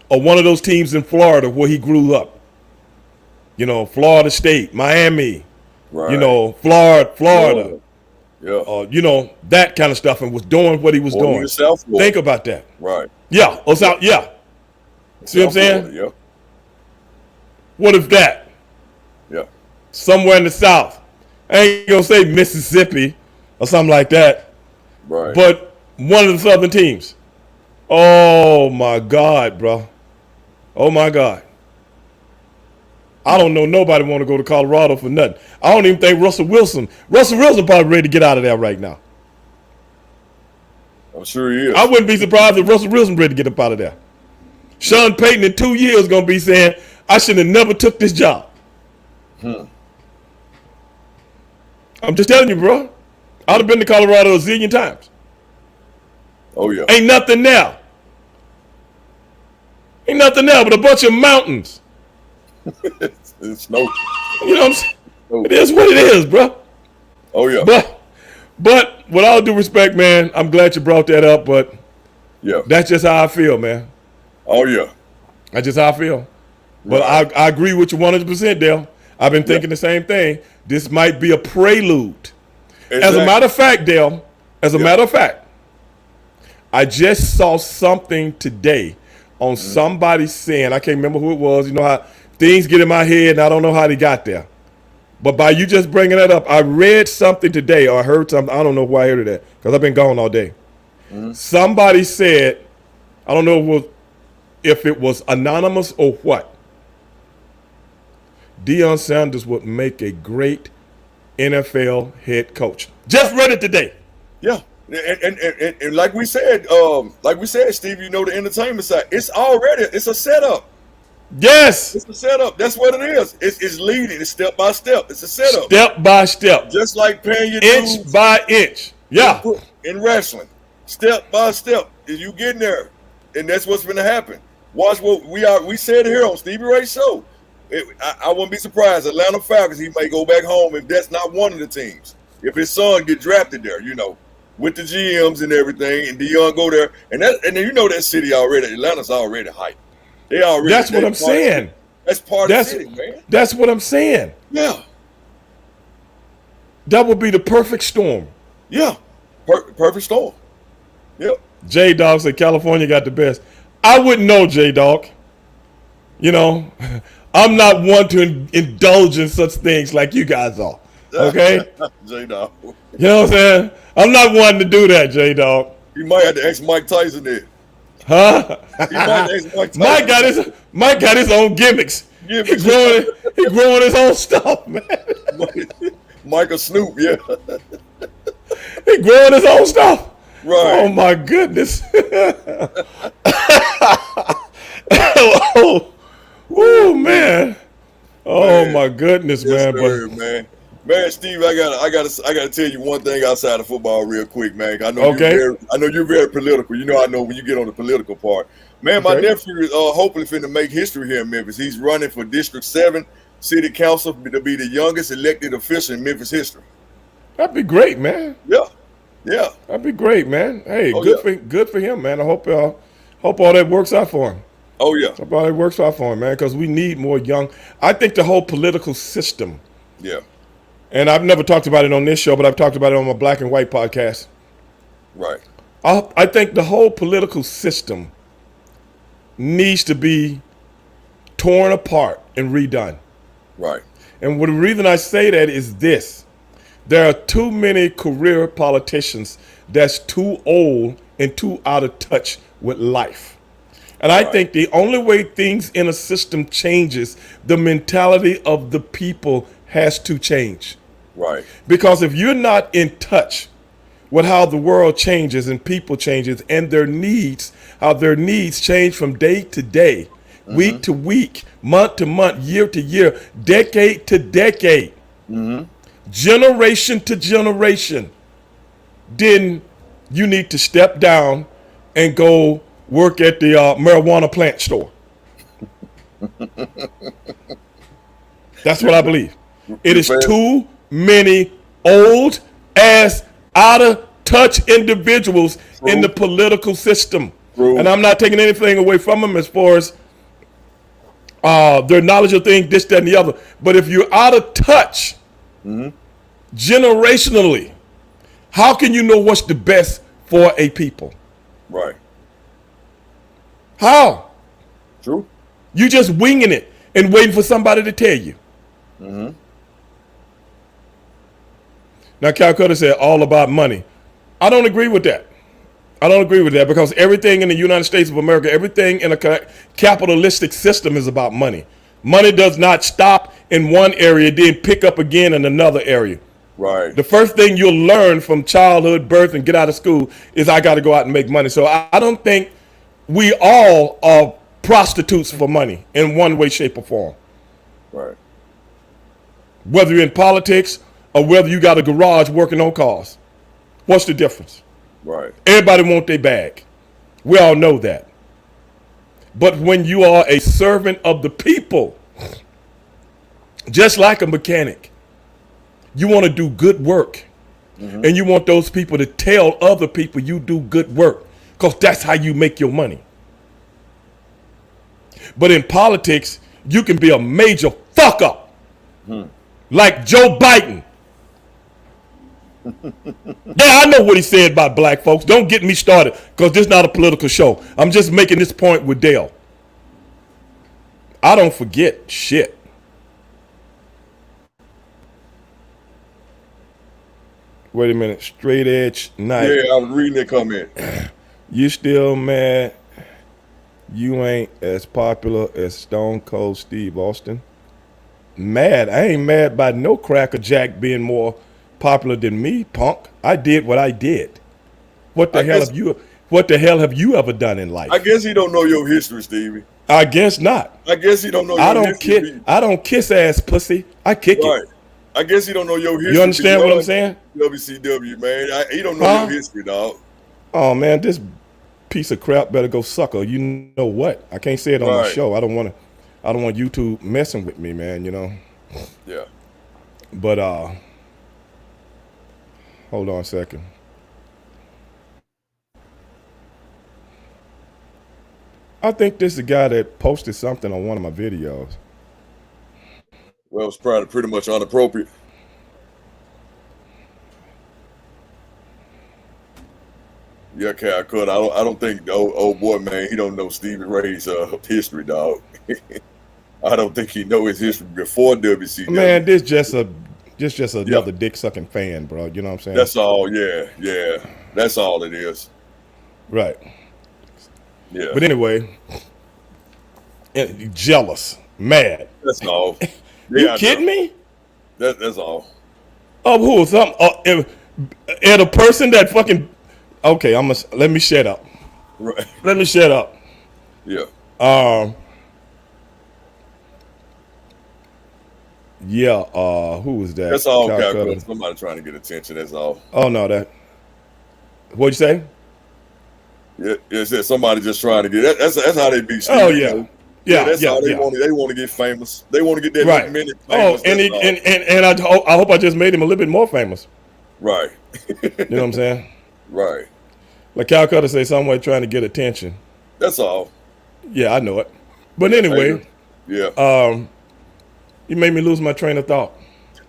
Or one of those teams in Florida where he grew up. Florida State, Miami. Right. Florida. Yeah. That kind of stuff, and was doing what he was doing. Think about that. Right. Yeah. Or South. Yeah. See what I'm saying? Florida, yeah. What if that? Yeah. Somewhere in the South. I ain't gonna say Mississippi or something like that. Right. But one of the Southern teams. Oh my God, bro. Oh my God. I don't know nobody want to go to Colorado for nothing. I don't even think Russell Wilson probably ready to get out of there right now. I'm sure he is. I wouldn't be surprised if Russell Wilson ready to get up out of there. Sean Payton in 2 years going to be saying, I should have never took this job. I'm just telling you, bro. I'd have been to Colorado a zillion times. Oh, yeah. Ain't nothing there. Ain't nothing there but a bunch of mountains. It's snow. You know what I'm saying? Oh, It is what it is, bro. oh yeah. But with all due respect, man, I'm glad you brought that up, but Yeah. that's just how I feel, man. Oh yeah. That's just how I feel. But Right. I agree with you 100%, Dale. I've been thinking the same thing. This might be a prelude. Exactly. As a matter of fact, Dale, as a matter of fact, I just saw something today on somebody saying, I can't remember who it was. You know how things get in my head and I don't know how they got there. But by you just bringing that up, I read something today or I heard something. I don't know why I heard it because I've been gone all day. Somebody said, I don't know if it was anonymous or what. Deion Sanders would make a great NFL head coach. Just read it today. Yeah. And like we said, Steve, you know, the entertainment side, it's a setup. Yes. It's a setup. That's what it is. It's leading. It's step by step. It's a setup. Step by step. Just like paying your Inch dues by inch. Yeah. in wrestling. Step by step. Is you getting there. And that's what's going to happen. Watch what we said here on Stevie Ray's show. I wouldn't be surprised. Atlanta Falcons, he may go back home if that's not one of the teams. If his son get drafted there, you know, with the GMs and everything, and Deion go there, and then you know that city already. Atlanta's already hyped. They already. That's what I'm saying. That's part of the city, man. That's what I'm saying. Yeah. That would be the perfect storm. Yeah. Perfect storm. Yep. J Dog said California got the best. I wouldn't know, J Dog. You know, I'm not one to indulge in such things like you guys are. Okay? J-Dog. You know what I'm saying? I'm not one to do that, J Dog. You might have to ask Mike Tyson there. Huh? You might have to ask Mike Tyson. Mike got his own gimmicks. He growing his own stuff, man. Michael Snoop, yeah. He growing his own stuff. Right. Oh my goodness. Oh man. Oh my goodness, Yes, man. sir, man, Steve, I gotta tell you one thing outside of football real quick, man. I know you're very political. You know, I know when you get on the political part. Man, my nephew is hopefully finna make history here in Memphis. He's running for District 7 City Council to be the youngest elected official in Memphis history. That'd be great, man. Yeah. Yeah. That'd be great, man. Hey, Oh, good for him, man. I hope all that works out for him. Oh yeah. Hope all that works out for him, man, because we need more young. I think the whole political system. Yeah. And I've never talked about it on this show, but I've talked about it on my Black and White podcast. Right. I think the whole political system needs to be torn apart and redone. Right. And the reason I say that is this. There are too many career politicians that's too old and too out of touch with life. And I think the only way things in a system changes, the mentality of the people has to change. Right. Because if you're not in touch with how the world changes and people changes and their needs, how their needs change from day to day, week to week, month to month, year to year, decade to decade, generation to generation, then you need to step down and go work at the marijuana plant store. That's what I believe. It is too many old ass out of touch individuals in the political system. And I'm not taking anything away from them as far as their knowledge of things, this, that, and the other. But if you're out of touch generationally, how can you know what's the best for a people? Right. How? True. You just winging it and waiting for somebody to tell you. Now, Calcutta said all about money. I don't agree with that. I don't agree with that because everything in the United States of America, everything in a capitalistic system is about money. Money does not stop in one area, then pick up again in another area. Right. The first thing you'll learn from childhood, birth, and get out of school is I got to go out and make money. So I don't think we all are prostitutes for money in one way, shape, or form. Right. Whether you're in politics or whether you got a garage working on cars. What's the difference? Right. Everybody want their bag. We all know that. But when you are a servant of the people, just like a mechanic, you want to do good work. And you want those people to tell other people you do good work, because that's how you make your money. But in politics, you can be a major fuck up. Like Joe Biden. Yeah, I know what he said about black folks. Don't get me started, because this is not a political show. I'm just making this point with Dale. I don't forget shit. Wait a minute. Straight Edge Night. Yeah, I was reading that comment. You still mad you ain't as popular as Stone Cold Steve Austin? Mad? I ain't mad by no Cracker Jack being more popular than me, punk. I did what I did. What the hell have you ever done in life? I guess he don't know your history, Stevie. I guess not. I guess he don't know your history. I don't kiss ass pussy. I kick it. I guess he don't know your history. You understand what I'm saying? WCW, man. He don't know your history, dog. Oh man, this piece of crap better go sucker. You know what? I can't say it on the show. I don't want YouTube messing with me, man, you know. Yeah. But hold on a second. I think this is the guy that posted something on one of my videos. Well, it's probably pretty much inappropriate. Yeah, Cal Cut. I don't think the old boy, man, he don't know Stevie Ray's history, dog. I don't think he know his history before WCW. Man, this just another dick sucking fan, bro. You know what I'm saying? That's all. Yeah. That's all it is. Right. Yeah. But anyway, jealous, mad. That's all. You kidding me? That's all. Of who? And a person that fucking. Okay, let me shut up. Right. Let me shut up. Yeah. Who was that? That's all, Calcutta. Somebody trying to get attention, that's all. Oh no, what'd you say? Yeah, it said somebody just trying to get that's how they be. Oh yeah. Yeah, that's how they want to get famous. They want to get that right. minute famous. Oh, and I hope I just made him a little bit more famous. Right. You know what I'm saying? Right. Like Calcutta say somewhere trying to get attention. That's all. Yeah, I know it. But anyway, yeah. You made me lose my train of thought.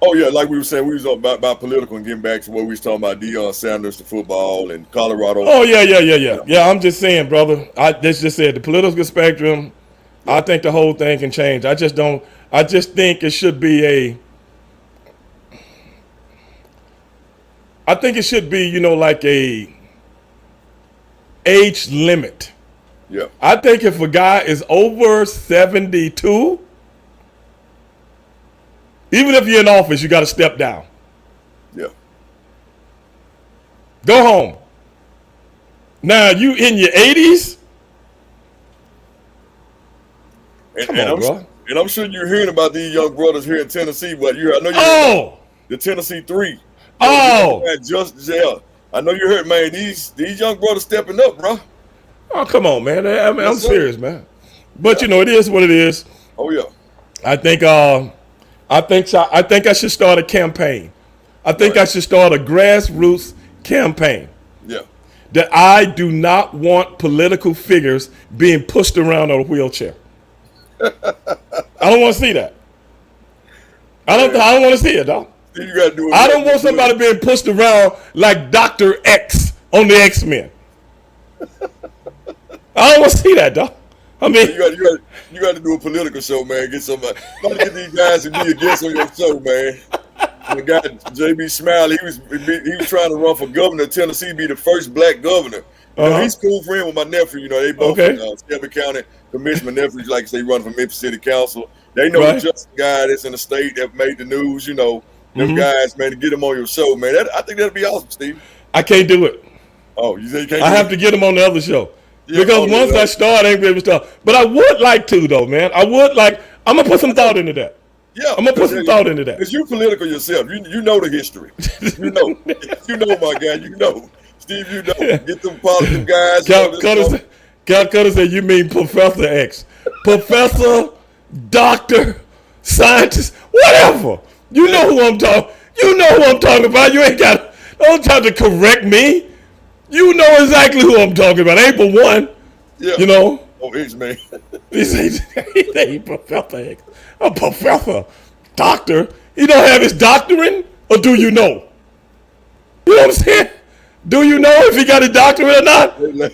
Oh yeah, like we were saying, we was about political and getting back to what we was talking about, Deion Sanders, the football, and Colorado. Oh yeah. Yeah, I'm just saying, brother. This just said the political spectrum. I think the whole thing can change. I just think it should be I think it should be, like a age limit. Yeah. I think if a guy is over 72, even if you're in office, you got to step down. Yeah. Go home. Now, you in your 80s? Come on, bro. And I'm sure you're hearing about these young brothers here in Tennessee, but I know you're the Tennessee 3. I know you heard, man. These young brothers stepping up, bro. Oh, come on, man. I'm serious, man. But it is what it is. Oh yeah. I think I should start a campaign. I think I should start a grassroots campaign. Yeah. That I do not want political figures being pushed around on a wheelchair. I don't want to see that. I don't want to see it, dog. You gotta do it. I don't want somebody being pushed around like Dr. X on the X-Men. I don't want to see that, dog. I mean, you got to do a political show, man. Get somebody. Try to get these guys to be a guest on your show, man. The guy JB Smiley, he was trying to run for governor of Tennessee, be the first black governor. He's cool friend with my nephew. They both in Shelby County Commission. My nephew's like say running for Memphis City Council. They know the just guy that's in the state that made the news. Them guys, man, to get them on your show, man. I think that'd be awesome, Steve. I can't do it. Oh, you say you can't? I have to get them on the other show. Yeah, because once I start, I ain't able to start. But I would like to, though, man. I'm going to put some thought into that. Yeah. I'm going to put some thought into that. Because you're political yourself. You know the history. You know, my guy. You know. Steve, you know. Get them political guys. Calcutta said, you mean Professor X. Professor, doctor, scientist, whatever. You know who I'm talking. You know who I'm talking about. You ain't got, don't try to correct me. You know exactly who I'm talking about. Ain't but one. Yeah. You know. Oh, it's me. He said, Professor X. A professor, doctor. He don't have his doctorate, or do you know? You know what I'm saying? Do you know if he got his doctorate or not? You know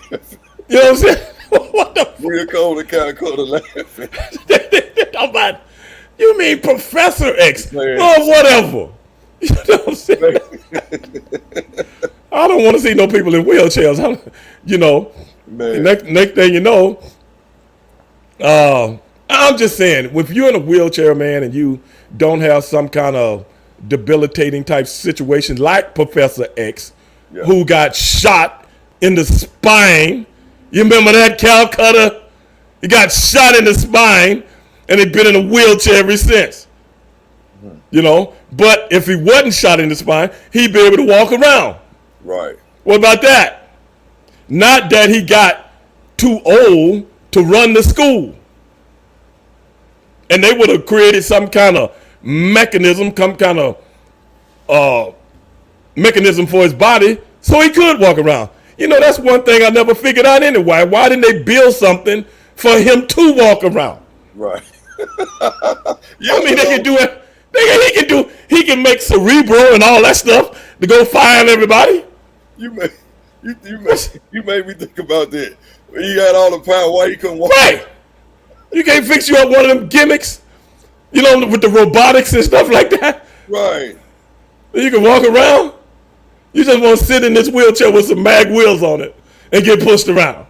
what I'm saying? What the Real cold and Calcutta laughing. about? You mean Professor X? Man. Or whatever. You know what I'm saying? I don't want to see no people in wheelchairs. You know. Man. Next thing you know, I'm just saying, if you're in a wheelchair, man, and you don't have some kind of debilitating type situation like Professor X, who got shot in the spine. You remember that, Calcutta? He got shot in the spine, and he's been in a wheelchair ever since. You know, but if he wasn't shot in the spine, he'd be able to walk around. Right. What about that? Not that he got too old to run the school. And they would have created some kind of mechanism, some kind of mechanism for his body so he could walk around. You know, that's one thing I never figured out anyway. Why didn't they build something for him to walk around? Right. I mean, they can do it. He can make Cerebro and all that stuff to go find everybody. You made me think about that. He got all the power. Why he couldn't walk? Right. You can't fix you up one of them gimmicks, you know, with the robotics and stuff like that. Right. You can walk around. You just want to sit in this wheelchair with some mag wheels on it and get pushed around.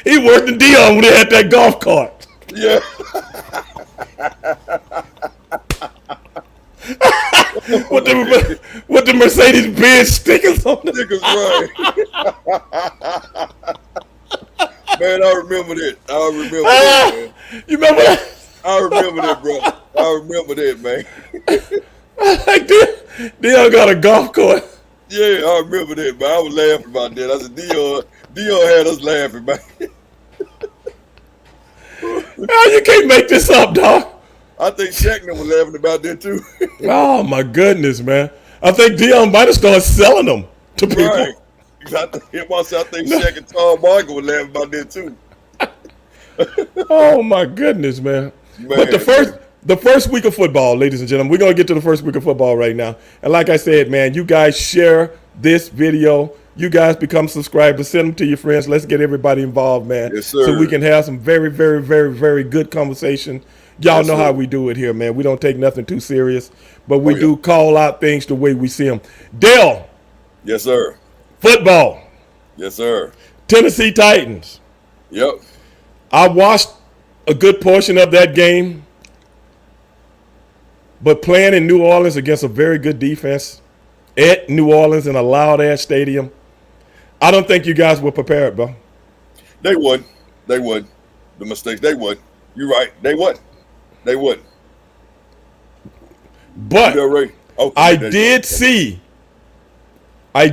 He worked in Dion when they had that golf cart. Yeah. with the Mercedes-Benz stickers on the Stickers, right. Man, I remember that. Man. You remember that? I remember that, bro. I remember that, man. Like Dion got a golf cart. Yeah, I remember that, man. I was laughing about that. I said, Dion had us laughing, man. You can't make this up, dog. I think Shackman was laughing about that, too. Oh, my goodness, man. I think Dion might have started selling them to people. Right. I think Shaq and Tom Barker were laughing about that, too. Oh, my goodness, man. But the first week of football, ladies and gentlemen, we're going to get to the first week of football right now. And like I said, man, you guys share this video. You guys become subscribers. Send them to your friends. Let's get everybody involved, man. Yes, sir. So we can have some very, very, very, very good conversation. Y'all know sir. how we do it here, man. We don't take nothing too serious, but we do call out things the way we see them. Dale. Yes, sir. Football. Yes, sir. Tennessee Titans. Yep. I watched a good portion of that game, but playing in New Orleans against a very good defense at New Orleans in a loud-ass stadium, I don't think you guys were prepared, bro. They would. The mistakes, they would. You're right. They would. But I did see. I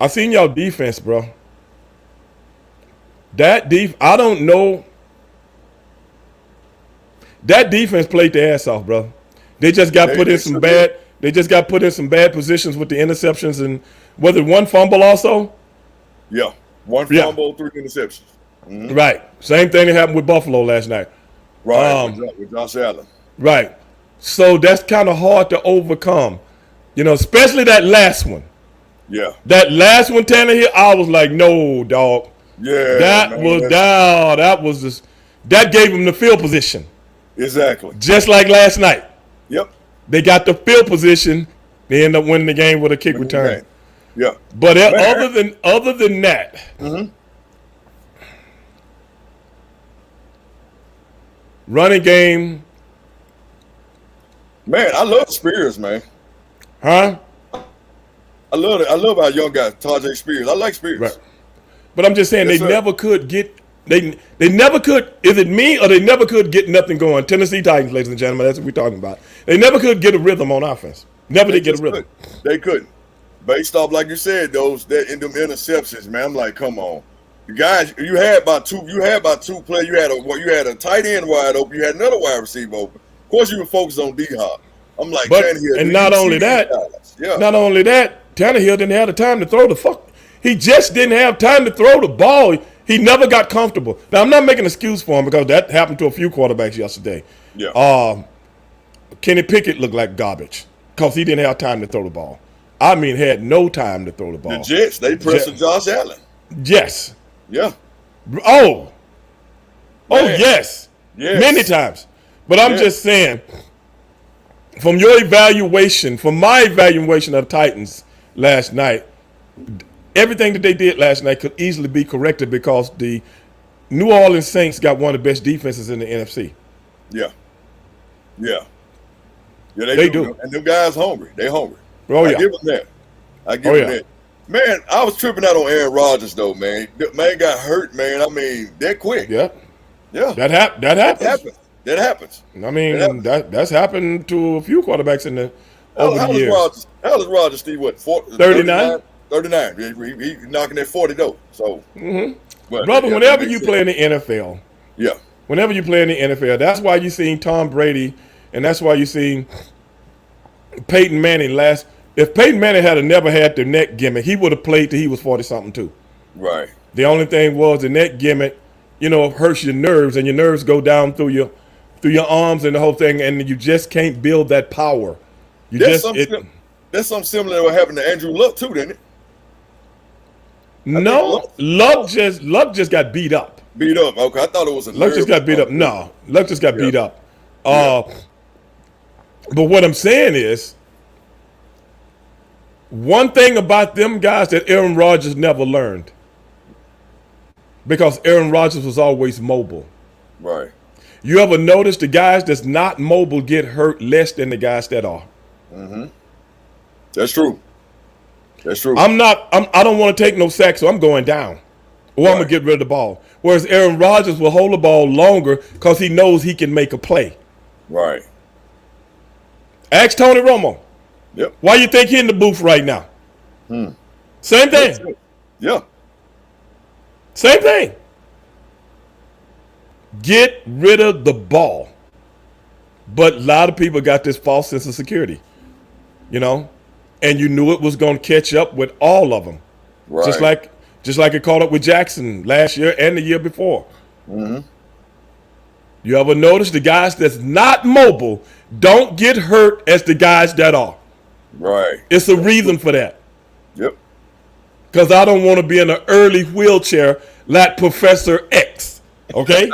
seen y'all defense, bro. I don't know. That defense played the ass off, bro. They just got put in some bad. They just got put in some bad positions with the interceptions, and was it one fumble also? Yeah, one fumble, 3 interceptions. Mm-hmm. Right. Same thing that happened with Buffalo last night. Right. With Josh Allen. Right. So that's kind of hard to overcome, you know, especially that last one. Yeah. That last one, Tannehill, I was like, no, dog. Yeah. That gave him the field position. Exactly. Just like last night. Yep. They got the field position. They end up winning the game with a kick return. Yeah. But other than that, running game. Man, I love Spears, man. Huh? I love our young guy, Tajay Spears. I like Spears. Right. But I'm just saying Yes, they sir. never could get they never could. Is it me or they never could get nothing going? Tennessee Titans, ladies and gentlemen, that's what we're talking about. They never could get a rhythm on offense. Never did get a rhythm. They couldn't. based off, like you said, that in them interceptions, man, I'm like, come on. You guys, you had about two players. You had a tight end wide open, you had another wide receiver open. Of course, you were focused on D-Hop. I'm like, not only that, Tannehill didn't have the time to throw the fuck. He just didn't have time to throw the ball. He never got comfortable. Now, I'm not making an excuse for him because that happened to a few quarterbacks yesterday. Yeah. Kenny Pickett looked like garbage because he didn't have time to throw the ball. I mean, had no time to throw the ball. The Jets, they pressed Josh Allen. Yes. Yeah. Oh, Man. yes. Many times. But I'm just saying, from my evaluation of the Titans last night, everything that they did last night could easily be corrected because the New Orleans Saints got one of the best defenses in the NFC. Yeah. Yeah. Yeah, they do. And them guys hungry. They hungry. Oh, yeah. I give them that. That. Man, I was tripping out on Aaron Rodgers, though, man. Man got hurt, man. I mean, that quick. Yeah. Yeah. That happens. That happens. I mean, that's happened to a few quarterbacks over the years. How does Rodgers, Steve, what, 39? 39. He knocking at 40, though. So, brother, whenever you play in the NFL, whenever you play in the NFL, that's why you seen Tom Brady, and that's why you seen Peyton Manning last. If Peyton Manning had never had the neck gimmick, he would have played till he was 40-something too. Right. The only thing was the neck gimmick, hurts your nerves, and your nerves go down through your arms and the whole thing, and you just can't build that power. That's something similar to what happened to Andrew Luck too, didn't it? No, Luck just got beat up. Beat up. Okay, I thought it was a Luck just got beat up. No, Luck just got beat up. But what I'm saying is, one thing about them guys that Aaron Rodgers never learned, because Aaron Rodgers was always mobile. Right. You ever notice the guys that's not mobile get hurt less than the guys that are? Mm-hmm. That's true. That's true. I don't want to take no sacks, so I'm going down. Or I'm going to get rid of the ball. Whereas Aaron Rodgers will hold the ball longer because he knows he can make a play. Right. Ask Tony Romo. Yep. Why you think he in the booth right now? Same thing. Yeah. Same thing. Get rid of the ball. But a lot of people got this false sense of security, and you knew it was going to catch up with all of them. Right. Just like it caught up with Jackson last year and the year before. Mm-hmm. You ever notice the guys that's not mobile don't get hurt as the guys that are? Right. It's a reason for that. Yep. Because I don't want to be in an early wheelchair like Professor X. Okay?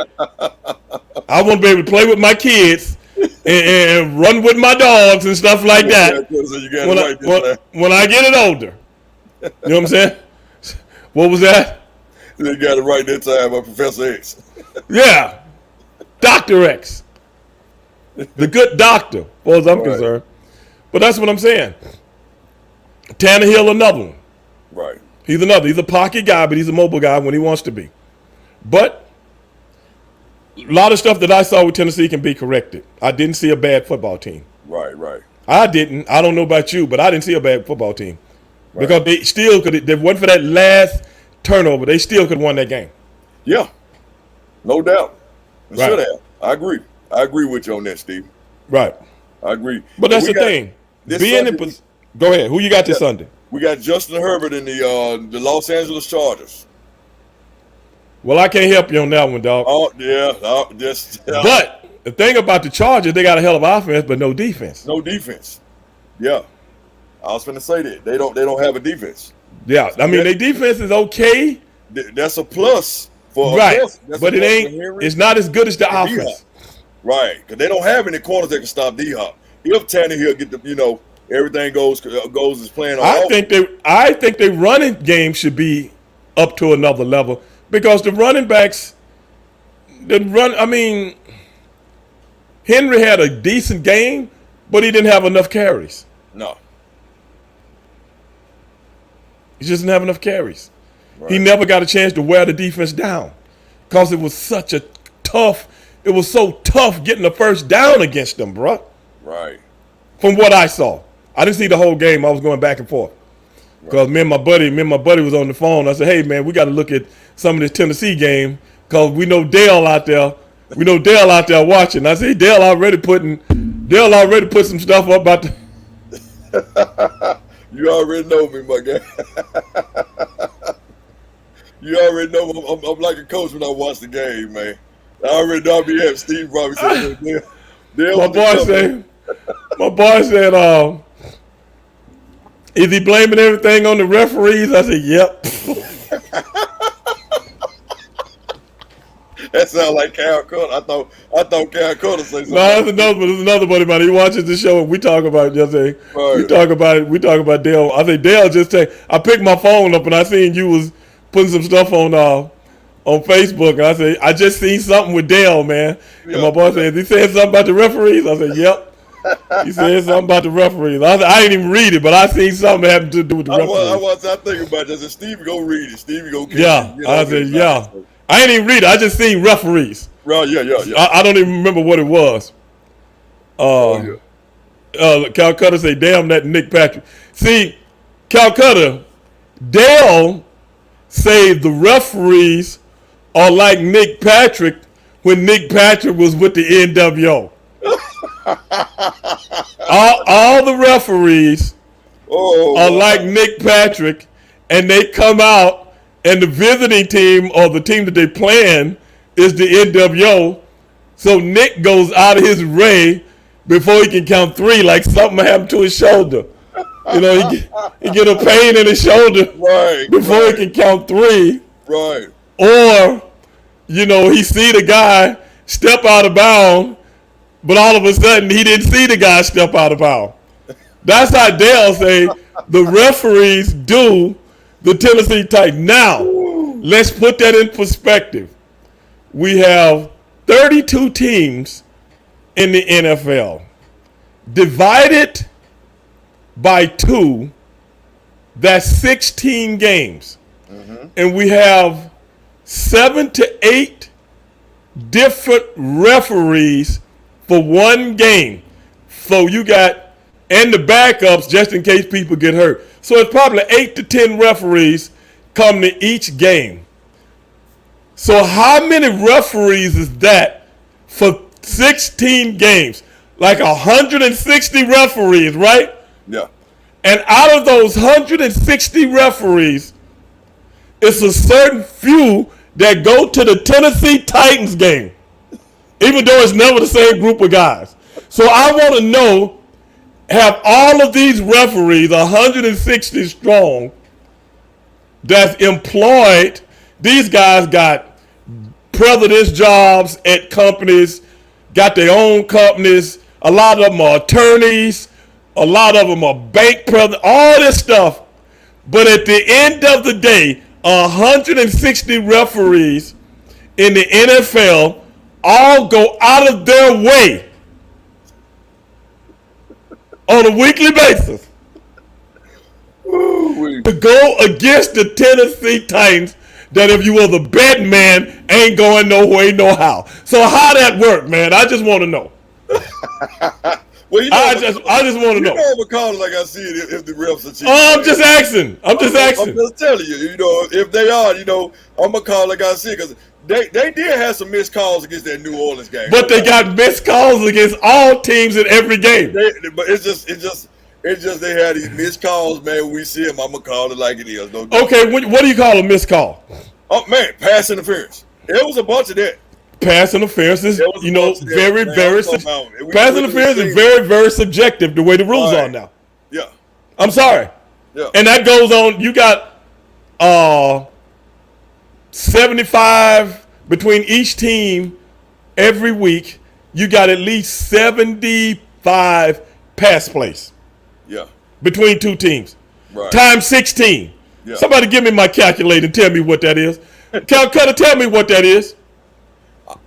I want to be able to play with my kids and run with my dogs and stuff like that when I get it older. You know what I'm saying? What was that? You got it right that time by Professor X. Yeah. Dr. X. The good doctor, as far as I'm concerned. But that's what I'm saying. Tannehill, another one. Right. He's a pocket guy, but he's a mobile guy when he wants to be. But a lot of stuff that I saw with Tennessee can be corrected. I didn't see a bad football team. Right. I didn't. I don't know about you, but I didn't see a bad football team. Right. Because they still could. If it wasn't for that last turnover, they still could have won that game. Yeah. No doubt. Right. Should have. I agree. I agree with you on that, Steve. Right. I agree. But that's the thing. Go ahead. Who you got this Sunday? We got Justin Herbert in the Los Angeles Chargers. Well, I can't help you on that one, dog. Oh, yeah. But the thing about the Chargers, they got a hell of offense, but no defense. No defense. Yeah. I was going to say that. They don't have a defense. Yeah. I mean, their defense is okay. That's a plus for right. But it ain't. It's not as good as the offense. Right. Because they don't have any corners that can stop D-Hop. If Tannehill get the, everything goes as planned. I think their running game should be up to another level because the running backs, Henry had a decent game, but he didn't have enough carries. No. He just didn't have enough carries. Right. He never got a chance to wear the defense down because it was so tough getting the first down against them, bro. Right. From what I saw. I didn't see the whole game. I was going back and forth. Because me and my buddy was on the phone. I said, hey man, we got to look at some of this Tennessee game because we know Dale out there. We know Dale out there watching. I said, Dale already put some stuff up about the. You already know me, my guy. You already know I'm like a coach when I watch the game, man. I already know I'll be having Steve probably said, my boy said, is he blaming everything on the referees? I said, yep. That sounds like Cal Cutter. I thought Cal Cutter say something. No, there's another buddy about it. He watches the show and we talk about it yesterday. Right. We talk about Dale. I think Dale I picked my phone up and I seen you was putting some stuff on Facebook, and I said, I just seen something with Dale, man. And my boy said, he said something about the referees? I said, yep. He said something about the referees. I didn't even read it, but I seen something having to do with the referees. I thinking about this. Stevie go read it. Stevie go catch it. I said, yeah. I ain't even read it. I just seen referees. Right, yeah. I don't even remember what it was. Calcutta say, damn that Nick Patrick. See, Calcutta, Dale say the referees are like Nick Patrick when Nick Patrick was with the NWO. all the referees are like Nick Patrick, and they come out, and the visiting team or the team that they playing is the NWO. So Nick goes out of his way before he can count three, like something happened to his shoulder. You know, he get a pain in his shoulder before he can count three. Right. Or, you know, he see the guy step out of bounds, but all of a sudden he didn't see the guy step out of bounds. That's how Dale say the referees do the Tennessee Titans. Now, let's put that in perspective. We have 32 teams in the NFL. Divided by 2, that's 16 games. Mm-hmm. And we have 7 to 8 different referees for one game. So you got, and the backups just in case people get hurt. So it's probably 8 to 10 referees come to each game. So how many referees is that for 16 games? Like 160 referees, right? Yeah. And out of those 160 referees, it's a certain few that go to the Tennessee Titans game, even though it's never the same group of guys. So I want to know, have all of these referees, 160 strong, that's employed, these guys got president's jobs at companies, got their own companies, a lot of them are attorneys, a lot of them are bank presidents, all this stuff. But at the end of the day, 160 referees in the NFL all go out of their way on a weekly basis to go against the Tennessee Titans that if you were the betting man ain't going no way, no how. So how that work, man? I just want to know. Well, you know, I just want to know. You know, I'm gonna call it like I see it if the refs are cheating. I'm just asking. I'm just telling you. You know, if they are, you know, I'm gonna call it like I see it because they did have some missed calls against that New Orleans game. But they got missed calls against all teams in every game. But it's just they had these missed calls, man. When we see them, I'm gonna call it like it is. No doubt. Okay, what do you call a missed call? Oh man, pass interference. It was a bunch of that. Pass interference is, you know, very pass interference is very, very subjective the way the rules are now. Yeah. I'm sorry. Yeah. And that goes on. You got 75 between each team every week. You got at least 75 pass plays. Yeah. Between two teams. Right. Times 16. Yeah. Somebody give me my calculator and tell me what that is. Calcutta, tell me what that is.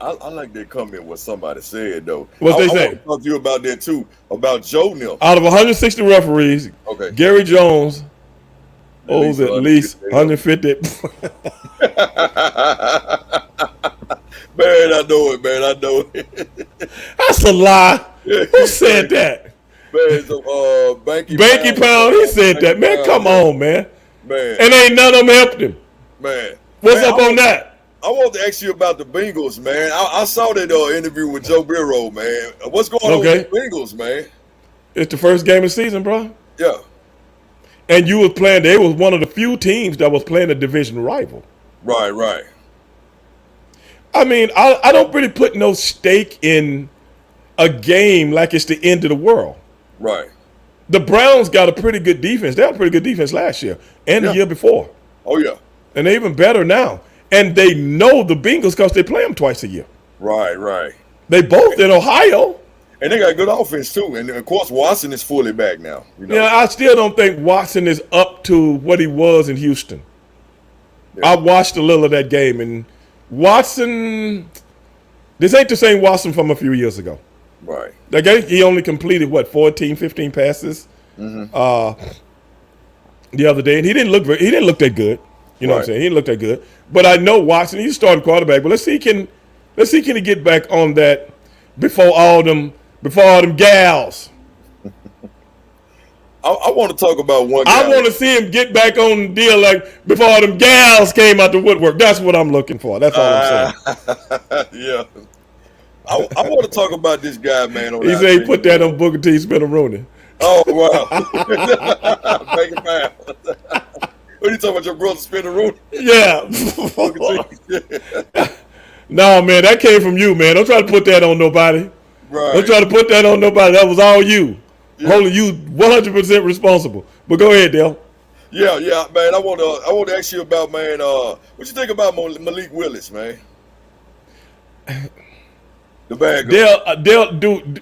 I like that comment what somebody said though. What they say? I want to talk to you about that too. About Joe Neal. Out of 160 referees, okay, Gary Jones owes at least 150. Man, I know it. Man, I know it. That's a lie. Who said that? Man, so, Banky Pound, he said that. Man, come on, man. Man. And ain't none of them helped him. Man. What's up on that? I want to ask you about the Bengals, man. I saw that interview with Joe Burrow, man. What's going on with the Bengals, man? It's the first game of the season, bro. Yeah. And you was playing, they was one of the few teams that was playing a division rival. Right. I mean, I don't really put no stake in a game like it's the end of the world. Right. The Browns got a pretty good defense. They had a pretty good defense last year and the year before. Oh, yeah. And they're even better now. And they know the Bengals because they play them twice a year. Right. They both in Ohio. And they got good offense, too. And, of course, Watson is fully back now. You know? Yeah, I still don't think Watson is up to what he was in Houston. Yeah. I watched a little of that game, and Watson, this ain't the same Watson from a few years ago. Right. That game, he only completed, 14, 15 passes the other day, and he didn't look that good. You know what I'm saying? He didn't look that good. But I know Watson, he's a starting quarterback, but let's see can he get back on that before all them gals. I want to talk about one guy. I want to see him get back on the deal like before all them gals came out the woodwork. That's what I'm looking for. That's all I'm saying. Yeah. I want to talk about this guy, man. He said he put that on Booker T. Spinneroonie. Oh, wow. Make it bad. What are you talking about, your brother Spinneroonie? Yeah. No, man, that came from you, man. Don't try to put that on nobody. Right. Don't try to put that on nobody. That was all you. Yeah. Only you 100% responsible. But go ahead, Dale. Yeah, man. I want to ask you about, man, what you think about Malik Willis, man? The bad guy. Dale, dude.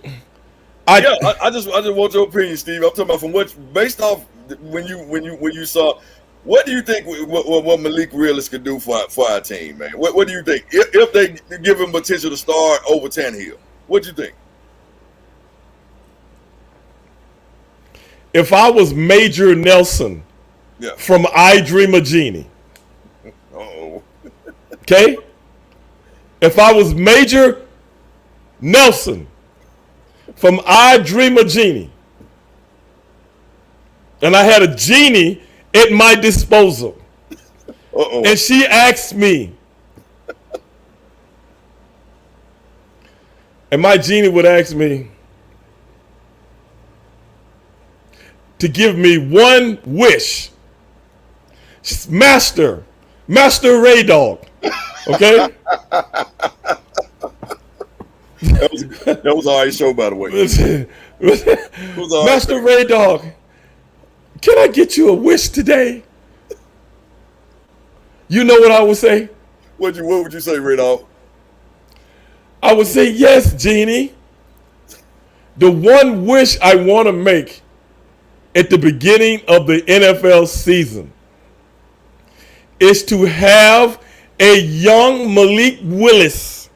I just want your opinion, Steve. I'm talking about from based off when you saw. What do you think what Malik Willis could do for our team, man? What do you think if they give him potential to start over Tannehill? What do you think? If I was Major Nelson from I Dream a Genie, okay? If I was Major Nelson from I Dream a Genie, and I had a genie at my disposal, and she asked me, and my genie would ask me to give me one wish. Master Ray Dog. Okay? that was our show, by the way. Master Ray Dog, can I get you a wish today? You know what I would say? What would you say, Ray Dog? I would say, yes, Genie. The one wish I want to make at the beginning of the NFL season is to have a young Malik Willis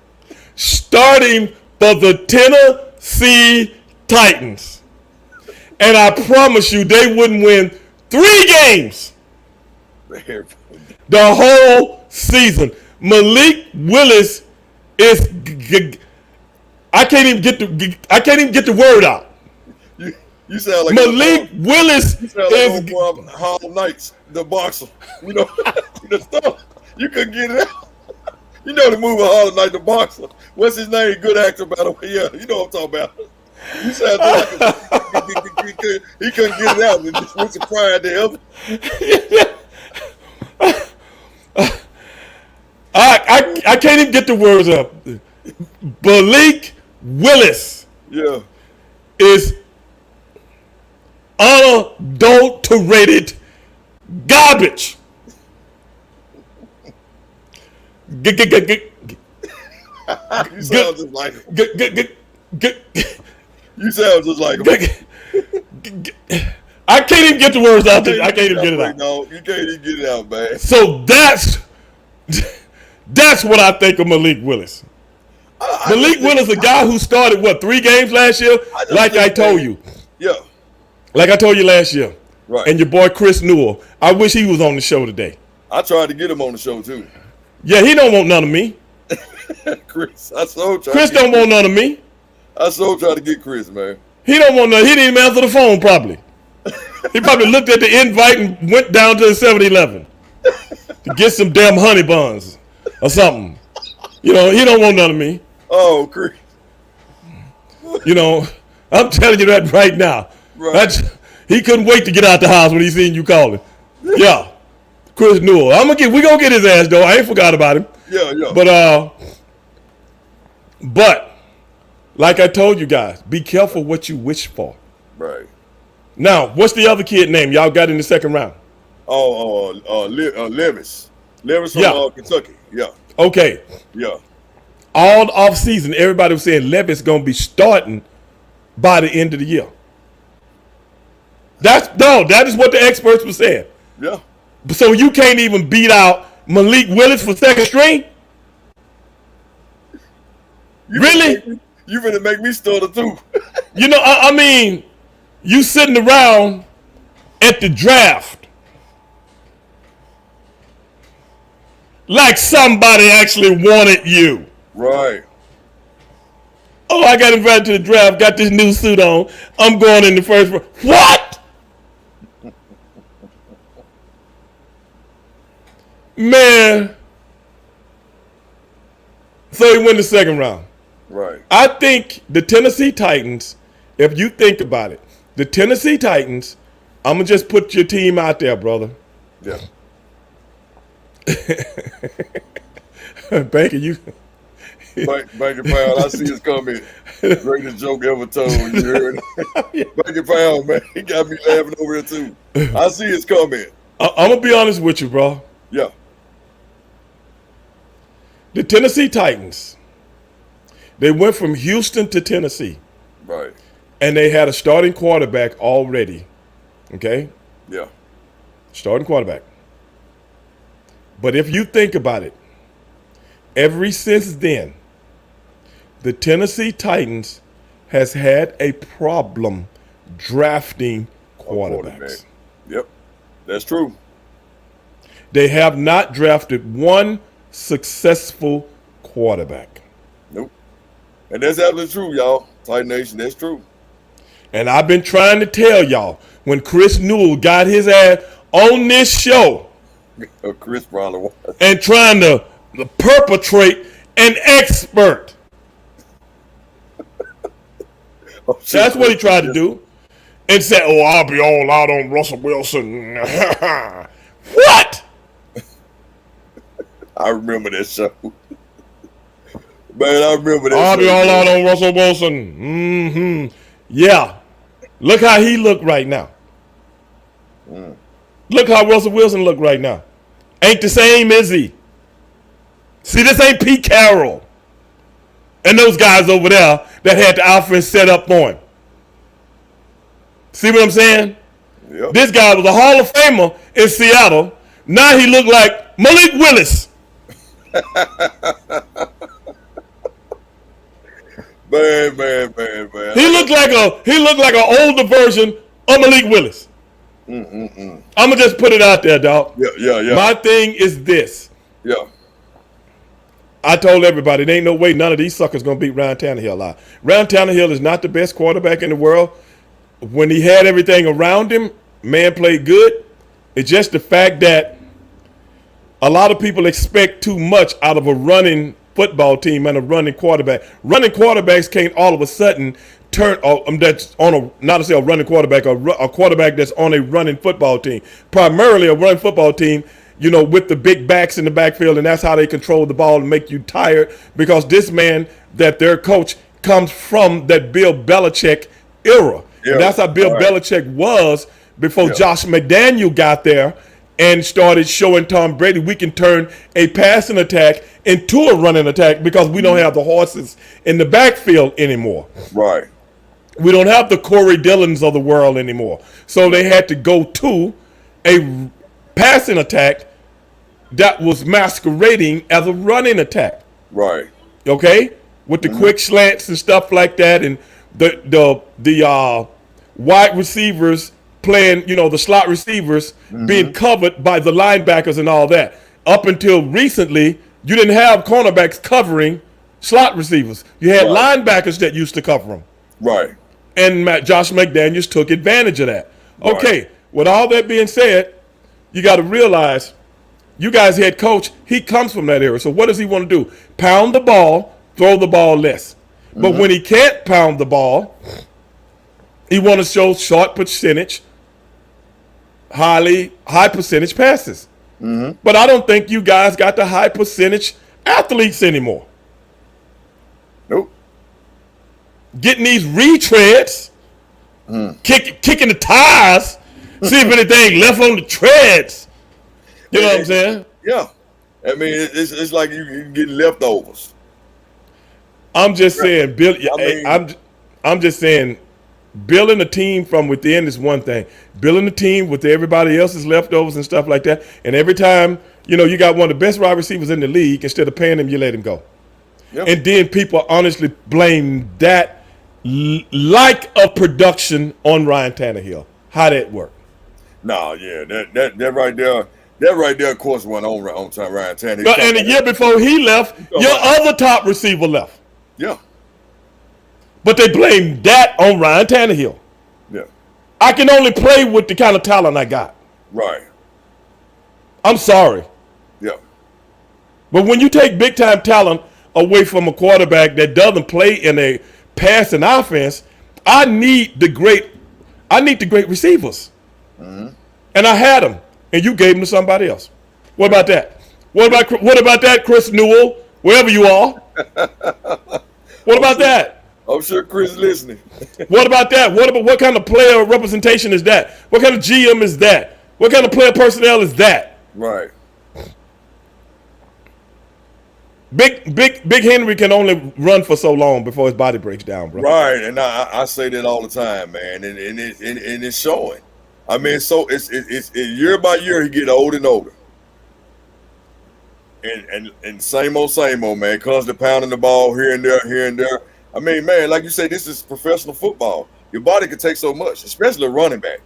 starting for the Tennessee Titans. And I promise you they wouldn't win 3 games the whole season. Malik Willis is I can't even get the word out. You sound like Malik Willis is Harlem Nights, the boxer. You know the stuff. You couldn't get it out. You know the movie Harlem Nights, the boxer. What's his name? Good actor, by the way. Yeah, you know what I'm talking about. You sound like he couldn't get it out and just went to crying to him. I can't even get the words up. Malik Willis is unadulterated garbage. You sound just like him. You sound just like him. I can't even get the words out there. I can't even get it out. No, you can't even get it out, man. So that's what I think of Malik Willis. Malik Willis, a guy who started 3 games last year, like I told you. Yeah. Like I told you last year. Right. And your boy Chris Newell. I wish he was on the show today. I tried to get him on the show too. Yeah, he don't want none of me. Chris don't want none of me. I so tried to get Chris, man. He don't want no. He didn't even answer the phone probably. He probably looked at the invite and went down to the 7-Eleven to get some damn honey buns or something. You know, he don't want none of me. Oh, Chris. You know, I'm telling you that right now. Right. He couldn't wait to get out the house when he seen you calling. Yeah, Chris Newell. We gonna get his ass though. I ain't forgot about him. Yeah, yeah. But like I told you guys, be careful what you wish for. Right. Now, what's the other kid name y'all got in the second round? Levis. Levis from Kentucky. Yeah. Okay. Yeah. All off season, everybody was saying Levis gonna be starting by the end of the year. That is what the experts were saying. Yeah. So you can't even beat out Malik Willis for second string? Really? You finna make me stutter too. You know, I mean, you sitting around at the draft like somebody actually wanted you. Right. Oh, I got invited to the draft, got this new suit on. I'm going in the first round. What? Man. So he went the second round. Right. I think the Tennessee Titans, if you think about it, the Tennessee Titans, I'm going to just put your team out there, brother. Yeah. Banker, you. Banker Pound, I see his comment. Greatest joke ever told. You heard it? Banker Pound, man. He got me laughing over here, too. I see his comment. I'm going to be honest with you, bro. Yeah. The Tennessee Titans, they went from Houston to Tennessee. Right. And they had a starting quarterback already. Okay? Yeah. Starting quarterback. But if you think about it, ever since then, the Tennessee Titans has had a problem drafting quarterbacks. Yep. That's true. They have not drafted one successful quarterback. Nope. And that's absolutely true, y'all. Titan Nation, that's true. And I've been trying to tell y'all, when Chris Newell got his ass on this show Chris Brown was. and trying to perpetrate an expert. That's what he tried to do. And said, oh, I'll be all out on Russell Wilson. What? I remember that show. Man, I remember that I'll show. be all out on Russell Wilson. Mm-hmm. Yeah. Look how he look right now. Look how Russell Wilson look right now. Ain't the same, is he? See, this ain't Pete Carroll and those guys over there that had the offense set up for him. See what I'm saying? Yep. This guy was a Hall of Famer in Seattle. Now he look like Malik Willis. Man. He looked like an older version of Malik Willis. I'm gonna just put it out there, dog. Yeah. My thing is this. Yeah. I told everybody, there ain't no way none of these suckers gonna beat Ryan Tannehill alive. Ryan Tannehill is not the best quarterback in the world. When he had everything around him, man played good. It's just the fact that a lot of people expect too much out of a running football team and a running quarterback. Running quarterbacks can't all of a sudden turn that's on a, not to say a running quarterback, a quarterback that's on a running football team. Primarily a running football team, you know, with the big backs in the backfield, and that's how they control the ball and make you tired, because this man, that their coach, comes from that Bill Belichick era. Yeah. And that's how Bill Belichick was before Josh McDaniel got there and started showing Tom Brady we can turn a passing attack into a running attack because we don't have the horses in the backfield anymore. Right. We don't have the Corey Dillons of the world anymore. So they had to go to a passing attack that was masquerading as a running attack. Right. Okay? With the quick slants and stuff like that, and the wide receivers playing, you know, the slot receivers being covered by the linebackers and all that. Up until recently, you didn't have cornerbacks covering slot receivers. You had linebackers that used to cover them. Right. And Josh McDaniels took advantage of that. Right. Okay, with all that being said, you got to realize, you guys' head coach, he comes from that era. So what does he want to do? Pound the ball, throw the ball less. But when he can't pound the ball, he want to show short percentage, high percentage passes. But I don't think you guys got the high percentage athletes anymore. Nope. Getting these retreads, kicking the tires, see if anything left on the treads. You know what I'm saying? Yeah. I mean, it's like you get leftovers. I'm just saying, I'm just saying, building a team from within is one thing. Building a team with everybody else's leftovers and stuff like that. And every time, you got one of the best wide receivers in the league, instead of paying him, you let him go. Yep. And then people honestly blame that lack of production on Ryan Tannehill. How that work? No, yeah, that right there. That right there, of course, went on time Ryan Tannehill. But, and the year before he left, your other top receiver left. Yeah. But they blame that on Ryan Tannehill. Yeah. I can only play with the kind of talent I got. Right. I'm sorry. Yeah. But when you take big time talent away from a quarterback that doesn't play in a passing offense, I need the great receivers. And I had them, and you gave them to somebody else. What about that? What about that, Chris Newell, wherever you are? What about that? I'm sure Chris is listening. What about that? What kind of player representation is that? What kind of GM is that? What kind of player personnel is that? Right. Big Henry can only run for so long before his body breaks down, bro. Right, and I say that all the time, man, and it's showing. I mean, so it's year by year he get older and older, and same old, man. Comes to pounding the ball here and there. I mean, man, like you say, this is professional football. Your body can take so much, especially a running back.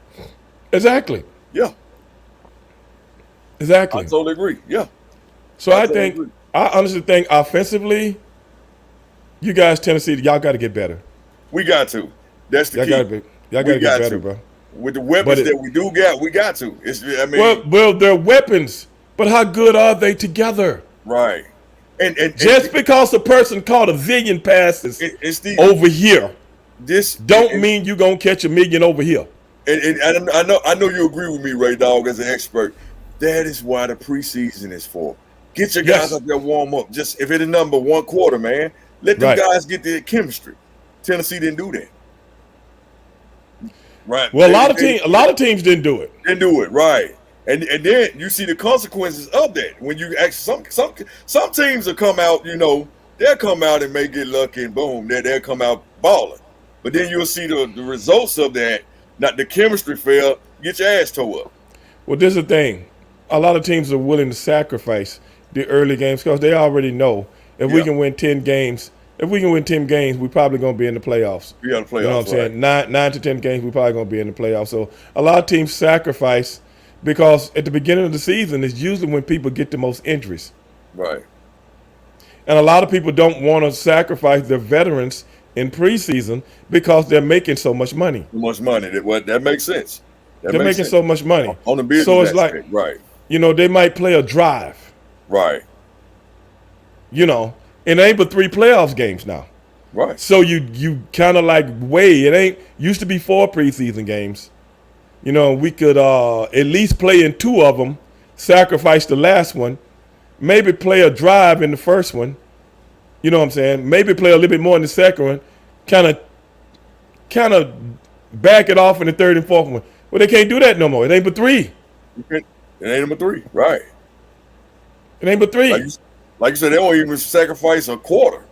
Exactly. Yeah. Exactly. I totally agree. Yeah. So I honestly think offensively, you guys, Tennessee, y'all got to get better. We got to. That's the y'all key. Y'all got to get better, bro. With the weapons that we do got, we got to. Well, they're weapons, but how good are they together? Right. And just because a person caught a zillion passes over here, don't mean you're gonna catch a million over here. And I know you agree with me, Ray Dog, as an expert. That is why the preseason is for. Get your guys up there, warm up. Just if it's a number 1 quarter, man, let them guys get their chemistry. Tennessee didn't do that. Right. Well, a lot of teams didn't do it. Didn't do it, right. And then you see the consequences of that. When you actually some teams will come out, they'll come out and may get lucky and boom, they'll come out balling. But then you'll see the results of that. Not the chemistry fail, get your ass tore up. Well, this is the thing. A lot of teams are willing to sacrifice the early games because they already know if we can win 10 games. If we can win 10 games, we're probably going to be in the playoffs. Yeah, the playoffs. You know what I'm saying? 9 to 10 games, we're probably going to be in the playoffs. So a lot of teams sacrifice because at the beginning of the season is usually when people get the most injuries. Right. And a lot of people don't want to sacrifice their veterans in preseason because they're making so much money. So much money. That makes sense. They're making so much money. On the business so it's aspect, like, right. They might play a drive. Right. It ain't but 3 playoffs games now. Right. So you kind of like it ain't used to be 4 preseason games. We could at least play in 2 of them, sacrifice the last one, maybe play a drive in the first one. You know what I'm saying? Maybe play a little bit more in the second one, kind of back it off in the third and fourth one. Well, they can't do that no more. It ain't but 3. It ain't but 3, right? It ain't but 3. Like you said, they won't even sacrifice a quarter.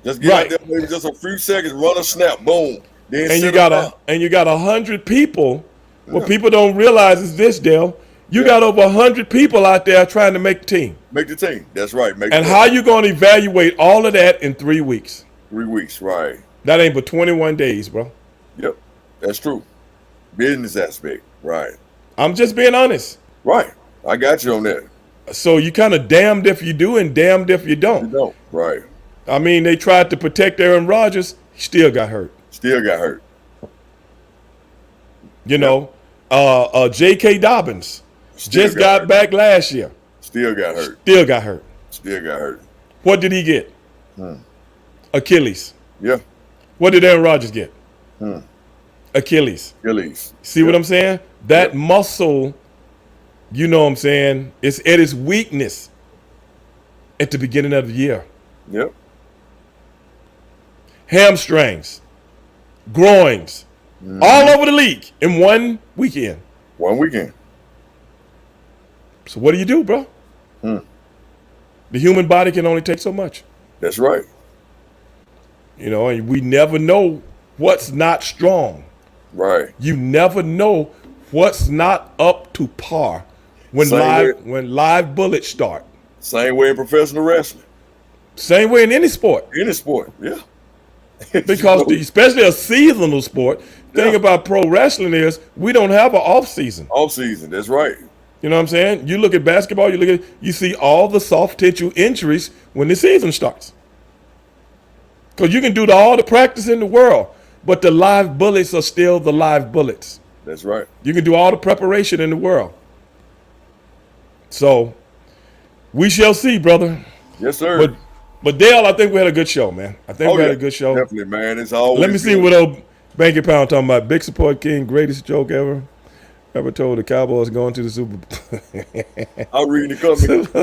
Just get out there, maybe just a few seconds, run a snap, boom. Then and you got 100 people. What people don't realize is this, Dale. You got over 100 people out there trying to make the team. Make the team. That's right. How you going to evaluate all of that in 3 weeks? 3 weeks, right. That ain't but 21 days, bro. Yep, that's true. Business aspect, right. I'm just being honest. Right. I got you on that. So you kind of damned if you do and damned if you don't. You don't, right. I mean, they tried to protect Aaron Rodgers. He still got hurt. You know, J.K. Dobbins just got hurt. back last year. Still got hurt. Still got hurt. Still got hurt. What did he get? Achilles. Yeah. What did Aaron Rodgers get? Achilles. See what I'm saying? That muscle, you know what I'm saying, is at its weakness at the beginning of the year. Yep. Hamstrings, groins, all over the league in one weekend. One weekend. So what do you do, bro? The human body can only take so much. That's right. You know, and we never know what's not strong. Right. You never know what's not up to par when live bullets start. Same way in professional wrestling. Same way in any sport. Any sport, yeah. Because especially a seasonal sport, thing about pro wrestling is we don't have an off season. Off season, that's right. You know what I'm saying? You look at basketball, you see all the soft tissue injuries when the season starts. Because you can do all the practice in the world, but the live bullets are still the live bullets. That's right. You can do all the preparation in the world. So we shall see, brother. Yes, sir. But Dale, I think we had a good show, man. I think we had a good show. Definitely, man. It's always Let me see what old Banky Pound talking about. Big support king, greatest joke ever told the Cowboys going to the Super Bowl. I'm reading the comment.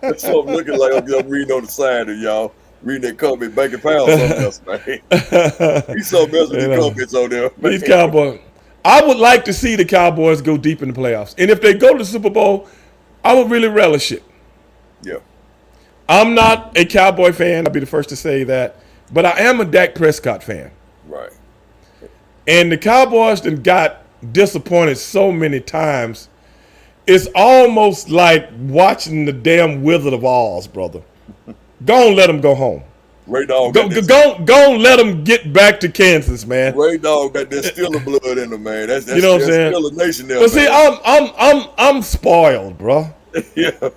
That's what I'm looking like. I'm reading on the side of y'all. Reading that comment. Banky Pound something else, man. He's something else with the comments on there. Man. These Cowboys. I would like to see the Cowboys go deep in the playoffs. And if they go to the Super Bowl, I would really relish it. Yeah. I'm not a Cowboy fan. I'll be the first to say that. But I am a Dak Prescott fan. Right. And the Cowboys done got disappointed so many times. It's almost like watching the damn Wizard of Oz, brother. Go and let them go home. Ray Dog. Go and let them get back to Kansas, man. Ray Dog got that Steeler blood in them, man. That's you know what I'm saying? Steeler Nation there, but see, I'm spoiled, bro. Yeah.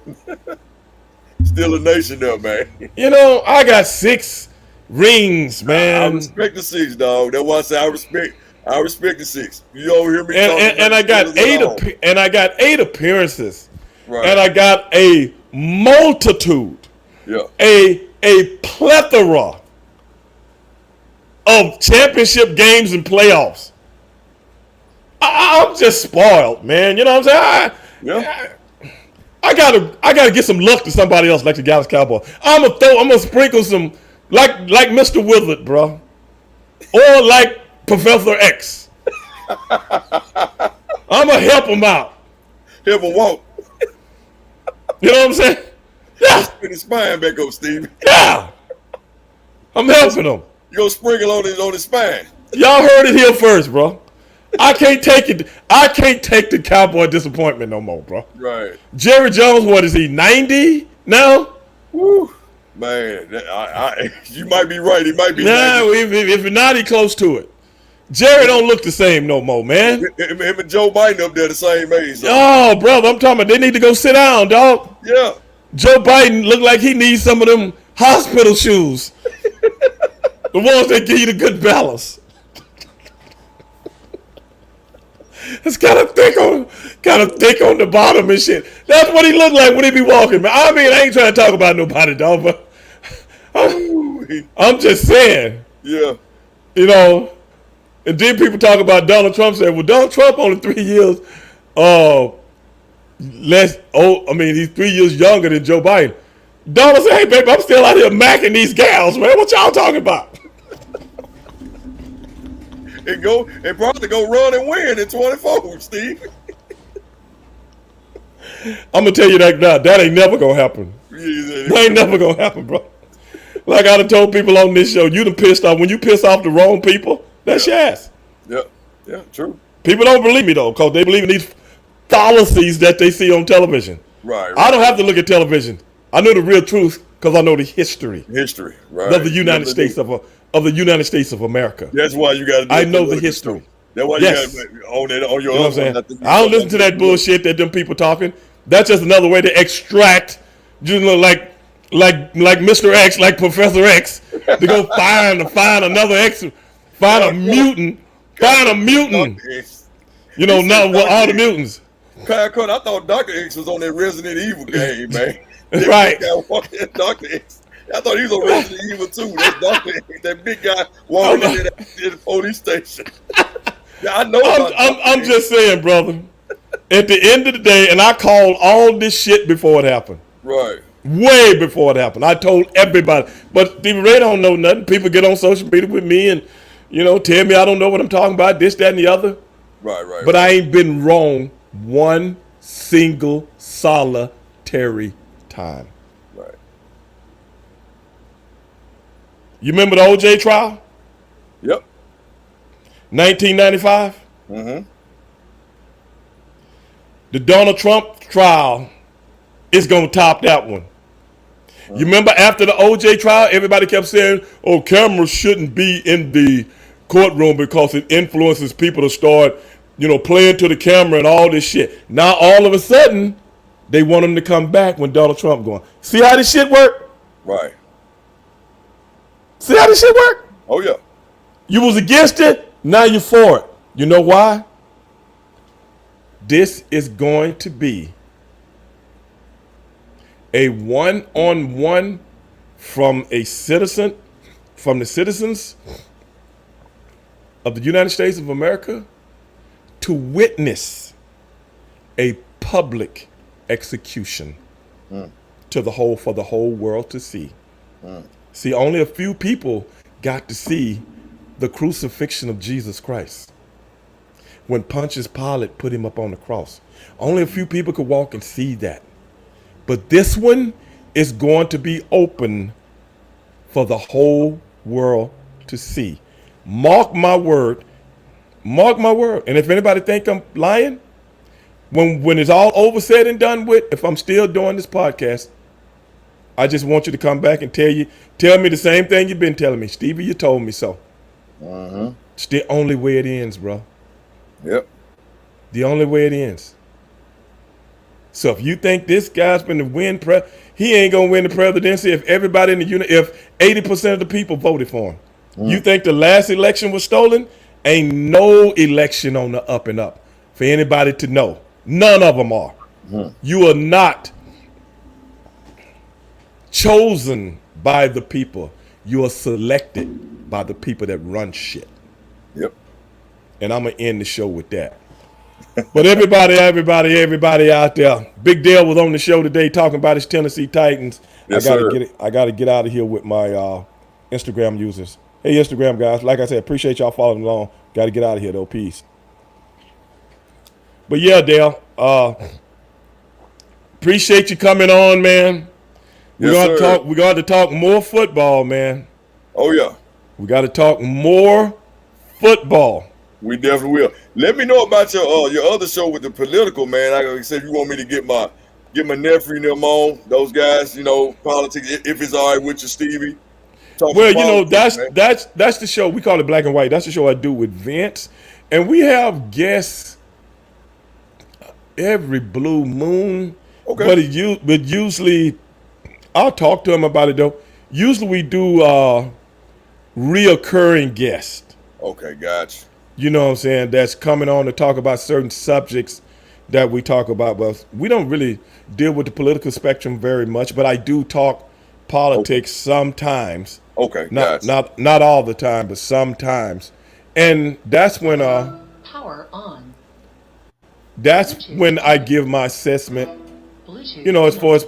Still a nation there, man. You know, I got 6 rings, man. I respect the 6, dog. That's why I say I respect the 6. You don't hear me talking and I got 8 appearances. Right. And I got a multitude. Yeah. A plethora of championship games and playoffs. I'm just spoiled, man. You know what I'm saying? I gotta get some luck to somebody else like the Dallas Cowboys. I'm gonna sprinkle some like Mr. Wizard, bro, or like Professor X. I'm gonna help him out. Help him walk. You know what I'm saying? Yeah. Spin his spine back up, Steve. Yeah. I'm helping him. You gonna sprinkle on his spine. Y'all heard it here first, bro. I can't take it. I can't take the Cowboy disappointment no more, bro. Right. Jerry Jones, what is he, 90 now? Woo. Man, you might be right. He might be 90. If not, he close to it. Jerry don't look the same no more, man. Him and Joe Biden up there the same age. So. Oh, brother, I'm talking about they need to go sit down, dog. Yeah. Joe Biden look like he needs some of them hospital shoes. The ones that give you the good balance. It's kind of thick on the bottom and shit. That's what he looked like when he be walking, man. I mean, I ain't trying to talk about nobody, dog, but I'm just saying. Yeah. You know, and then people talk about Donald Trump saying, well, Donald Trump only 3 years he's 3 years younger than Joe Biden. Donald said, hey, baby, I'm still out here macking these gals, man. What y'all talking about? And probably go run and win in 24, Steve. I'm gonna tell you that now. That ain't never gonna happen. That ain't never gonna happen, bro. Like I done told people on this show, you done pissed off. When you piss off the wrong people, that's your ass. Yeah, true. People don't believe me though, because they believe in these fallacies that they see on television. Right. I don't have to look at television. I know the real truth because I know the history. Right. Of the United States of the United States of America. That's why you got to. I know the history. That's why you got to on your. You know what I'm saying? I don't listen to that bullshit that them people talking. That's just another way to extract, you know, like Mr. X, like Professor X, to go find another X, find a mutant. You He know, said now with all Dr. the X. mutants. Kyle Cutler, I thought Dr. X was on that Resident Evil game, man. That Right. big guy walking Dr. X. I thought he was on Resident Evil too. That's Dr. X, that big guy walking in the police station. Yeah, I know about I'm Dr. X. just saying, brother. At the end of the day, and I called all this shit before it happened. Right. Way before it happened. I told everybody. But Stevie Ray don't know nothing. People get on social media with me and, tell me I don't know what I'm talking about, this, that, and the other. Right. But I ain't been wrong one single solitary time. Right. You remember the OJ trial? Yep. 1995? Mm-hmm. The Donald Trump trial is going to top that one. You remember after the OJ trial, everybody kept saying, oh, cameras shouldn't be in the courtroom because it influences people to start, playing to the camera and all this shit. Now, all of a sudden, they want them to come back when Donald Trump going. See how this shit work? Right. See how this shit work? Oh, yeah. You was against it, now you're for it. You know why? This is going to be a one-on-one from the citizens of the United States of America to witness a public execution for the whole world to see. See, only a few people got to see the crucifixion of Jesus Christ. When Pontius Pilate put him up on the cross. Only a few people could walk and see that. But this one is going to be open for the whole world to see. Mark my word. Mark my word. And if anybody think I'm lying, when it's all over, said and done with, if I'm still doing this podcast, I just want you to come back and tell me the same thing you've been telling me. Stevie, you told me so. It's the only way it ends, bro. Yep. The only way it ends. So if you think this guy's going to win, he ain't going to win the presidency if everybody in the unit, if 80% of the people voted for him. You think the last election was stolen? Ain't no election on the up and up for anybody to know. None of them are. You are not chosen by the people. You are selected by the people that run shit. Yep. And I'm going to end the show with that. But everybody out there, Big Dale was on the show today talking about his Tennessee Titans. Yes, I gotta get out of here with my Instagram users. Hey, Instagram guys, like I said, appreciate y'all following along. Got to get out of here though. Peace. But yeah, Dale, appreciate you coming on, man. We're going to talk more football, man. Oh yeah. We got to talk more football. We definitely will. Let me know about your other show with the political, man. Like I said, you want me to get my nephew and them on, those guys, politics, if it's all right with you, Stevie. Well, that's the show. We call it Black and White. That's the show I do with Vince. And we have guests every blue moon. Okay. But usually, I'll talk to them about it though. Usually we do reoccurring guests. Okay, gotcha. You know what I'm saying? That's coming on to talk about certain subjects that we talk about. But we don't really deal with the political spectrum very much. But I do talk politics sometimes. Okay, not all the time, but sometimes. And that's when power on. That's when I give my assessment. As far as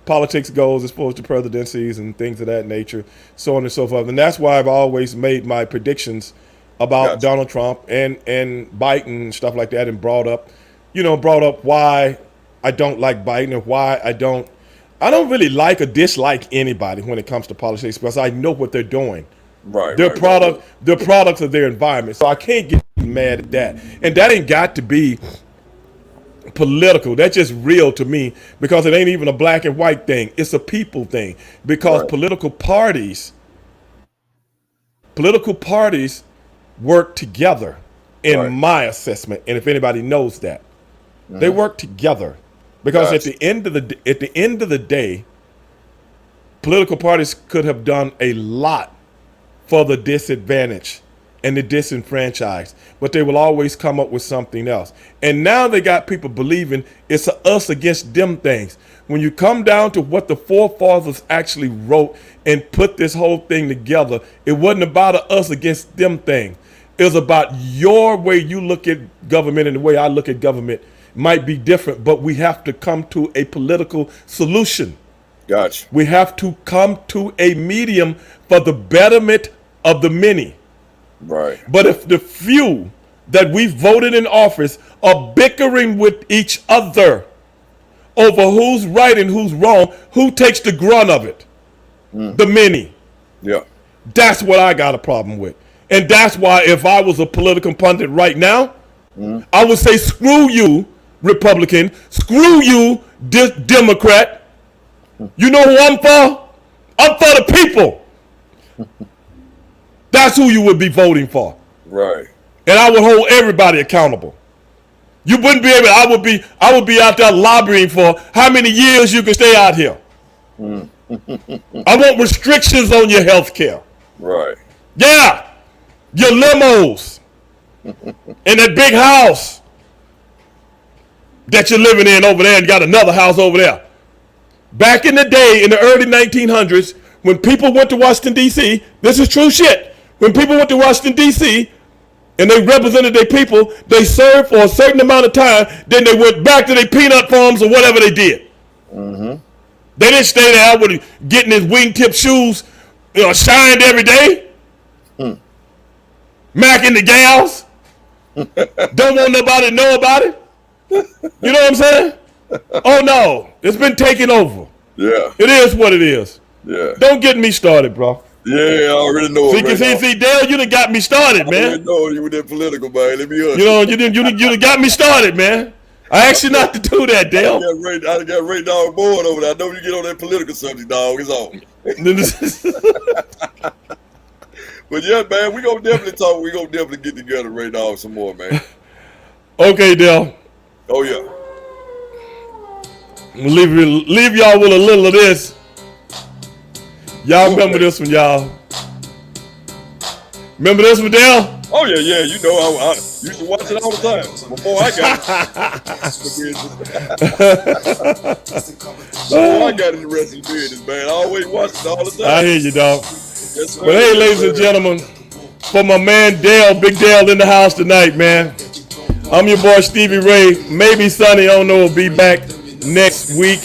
politics goes, as far as the presidencies and things of that nature, so on and so forth. And that's why I've always made my predictions about Donald Trump and Biden and stuff like that, and brought up why I don't like Biden and why I don't really like or dislike anybody when it comes to politics, because I know what they're doing. Right. They're products of their environment. So I can't get mad at that. And that ain't got to be political. That's just real to me, because it ain't even a black and white thing. It's a people thing. Because political parties work together in my assessment. And if anybody knows that, they work together. Because at the end of the day, political parties could have done a lot for the disadvantaged and the disenfranchised. But they will always come up with something else. And now they got people believing it's a us against them things. When you come down to what the forefathers actually wrote and put this whole thing together, it wasn't about a us against them thing. It was about your way you look at government and the way I look at government might be different, but we have to come to a political solution. Gotcha. We have to come to a medium for the betterment of the many. Right. But if the few that we voted in office are bickering with each other over who's right and who's wrong, who takes the grunt of it? The many. Yeah. That's what I got a problem with. And that's why if I was a political pundit right now, I would say screw you, Republican, screw you, Democrat. You know who I'm for? I'm for the people. That's who you would be voting for. Right. And I would hold everybody accountable. You wouldn't be able, I would be out there lobbying for how many years you can stay out here. I want restrictions on your health care. Right. Yeah. Your limos. And that big house that you're living in over there and got another house over there. Back in the day, in the early 1900s, when people went to Washington, D.C., this is true shit. When people went to Washington, D.C., and they represented their people, they served for a certain amount of time, then they went back to their peanut farms or whatever they did. They didn't stay there with getting his wingtip shoes shined every day. Macking the gals. Don't want nobody to know about it. You know what I'm saying? Oh no, it's been taken over. Yeah. It is what it is. Yeah. Don't get me started, bro. Yeah, I already know. See, Dale, you done got me started, man. I already know you with that political, man. Let me hear. You done got me started, man. I asked you not to do that, Dale. I got Ray Dog board over there. I know you get on that political subject, dog. It's on. But yeah, man, we gonna definitely talk. We gonna definitely get together, Ray Dog, some more, man. Okay, Dale. Oh yeah. Leave y'all with a little of this. Y'all remember this one, y'all. Remember this one, Dale? Oh yeah. You know, I used to watch it all the time before I got before I got in the rest of the business, man. I always watched it all the time. I hear you, dog. Yes, But hey, ladies and gentlemen, for my man Dale, Big Dale in the house tonight, man. I'm your boy Stevie Ray. Maybe Sonny, I don't know, will be back next week.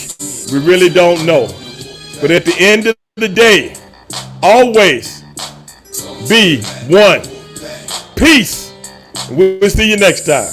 We really don't know. But at the end of the day, always be one. Peace. We'll see you next time.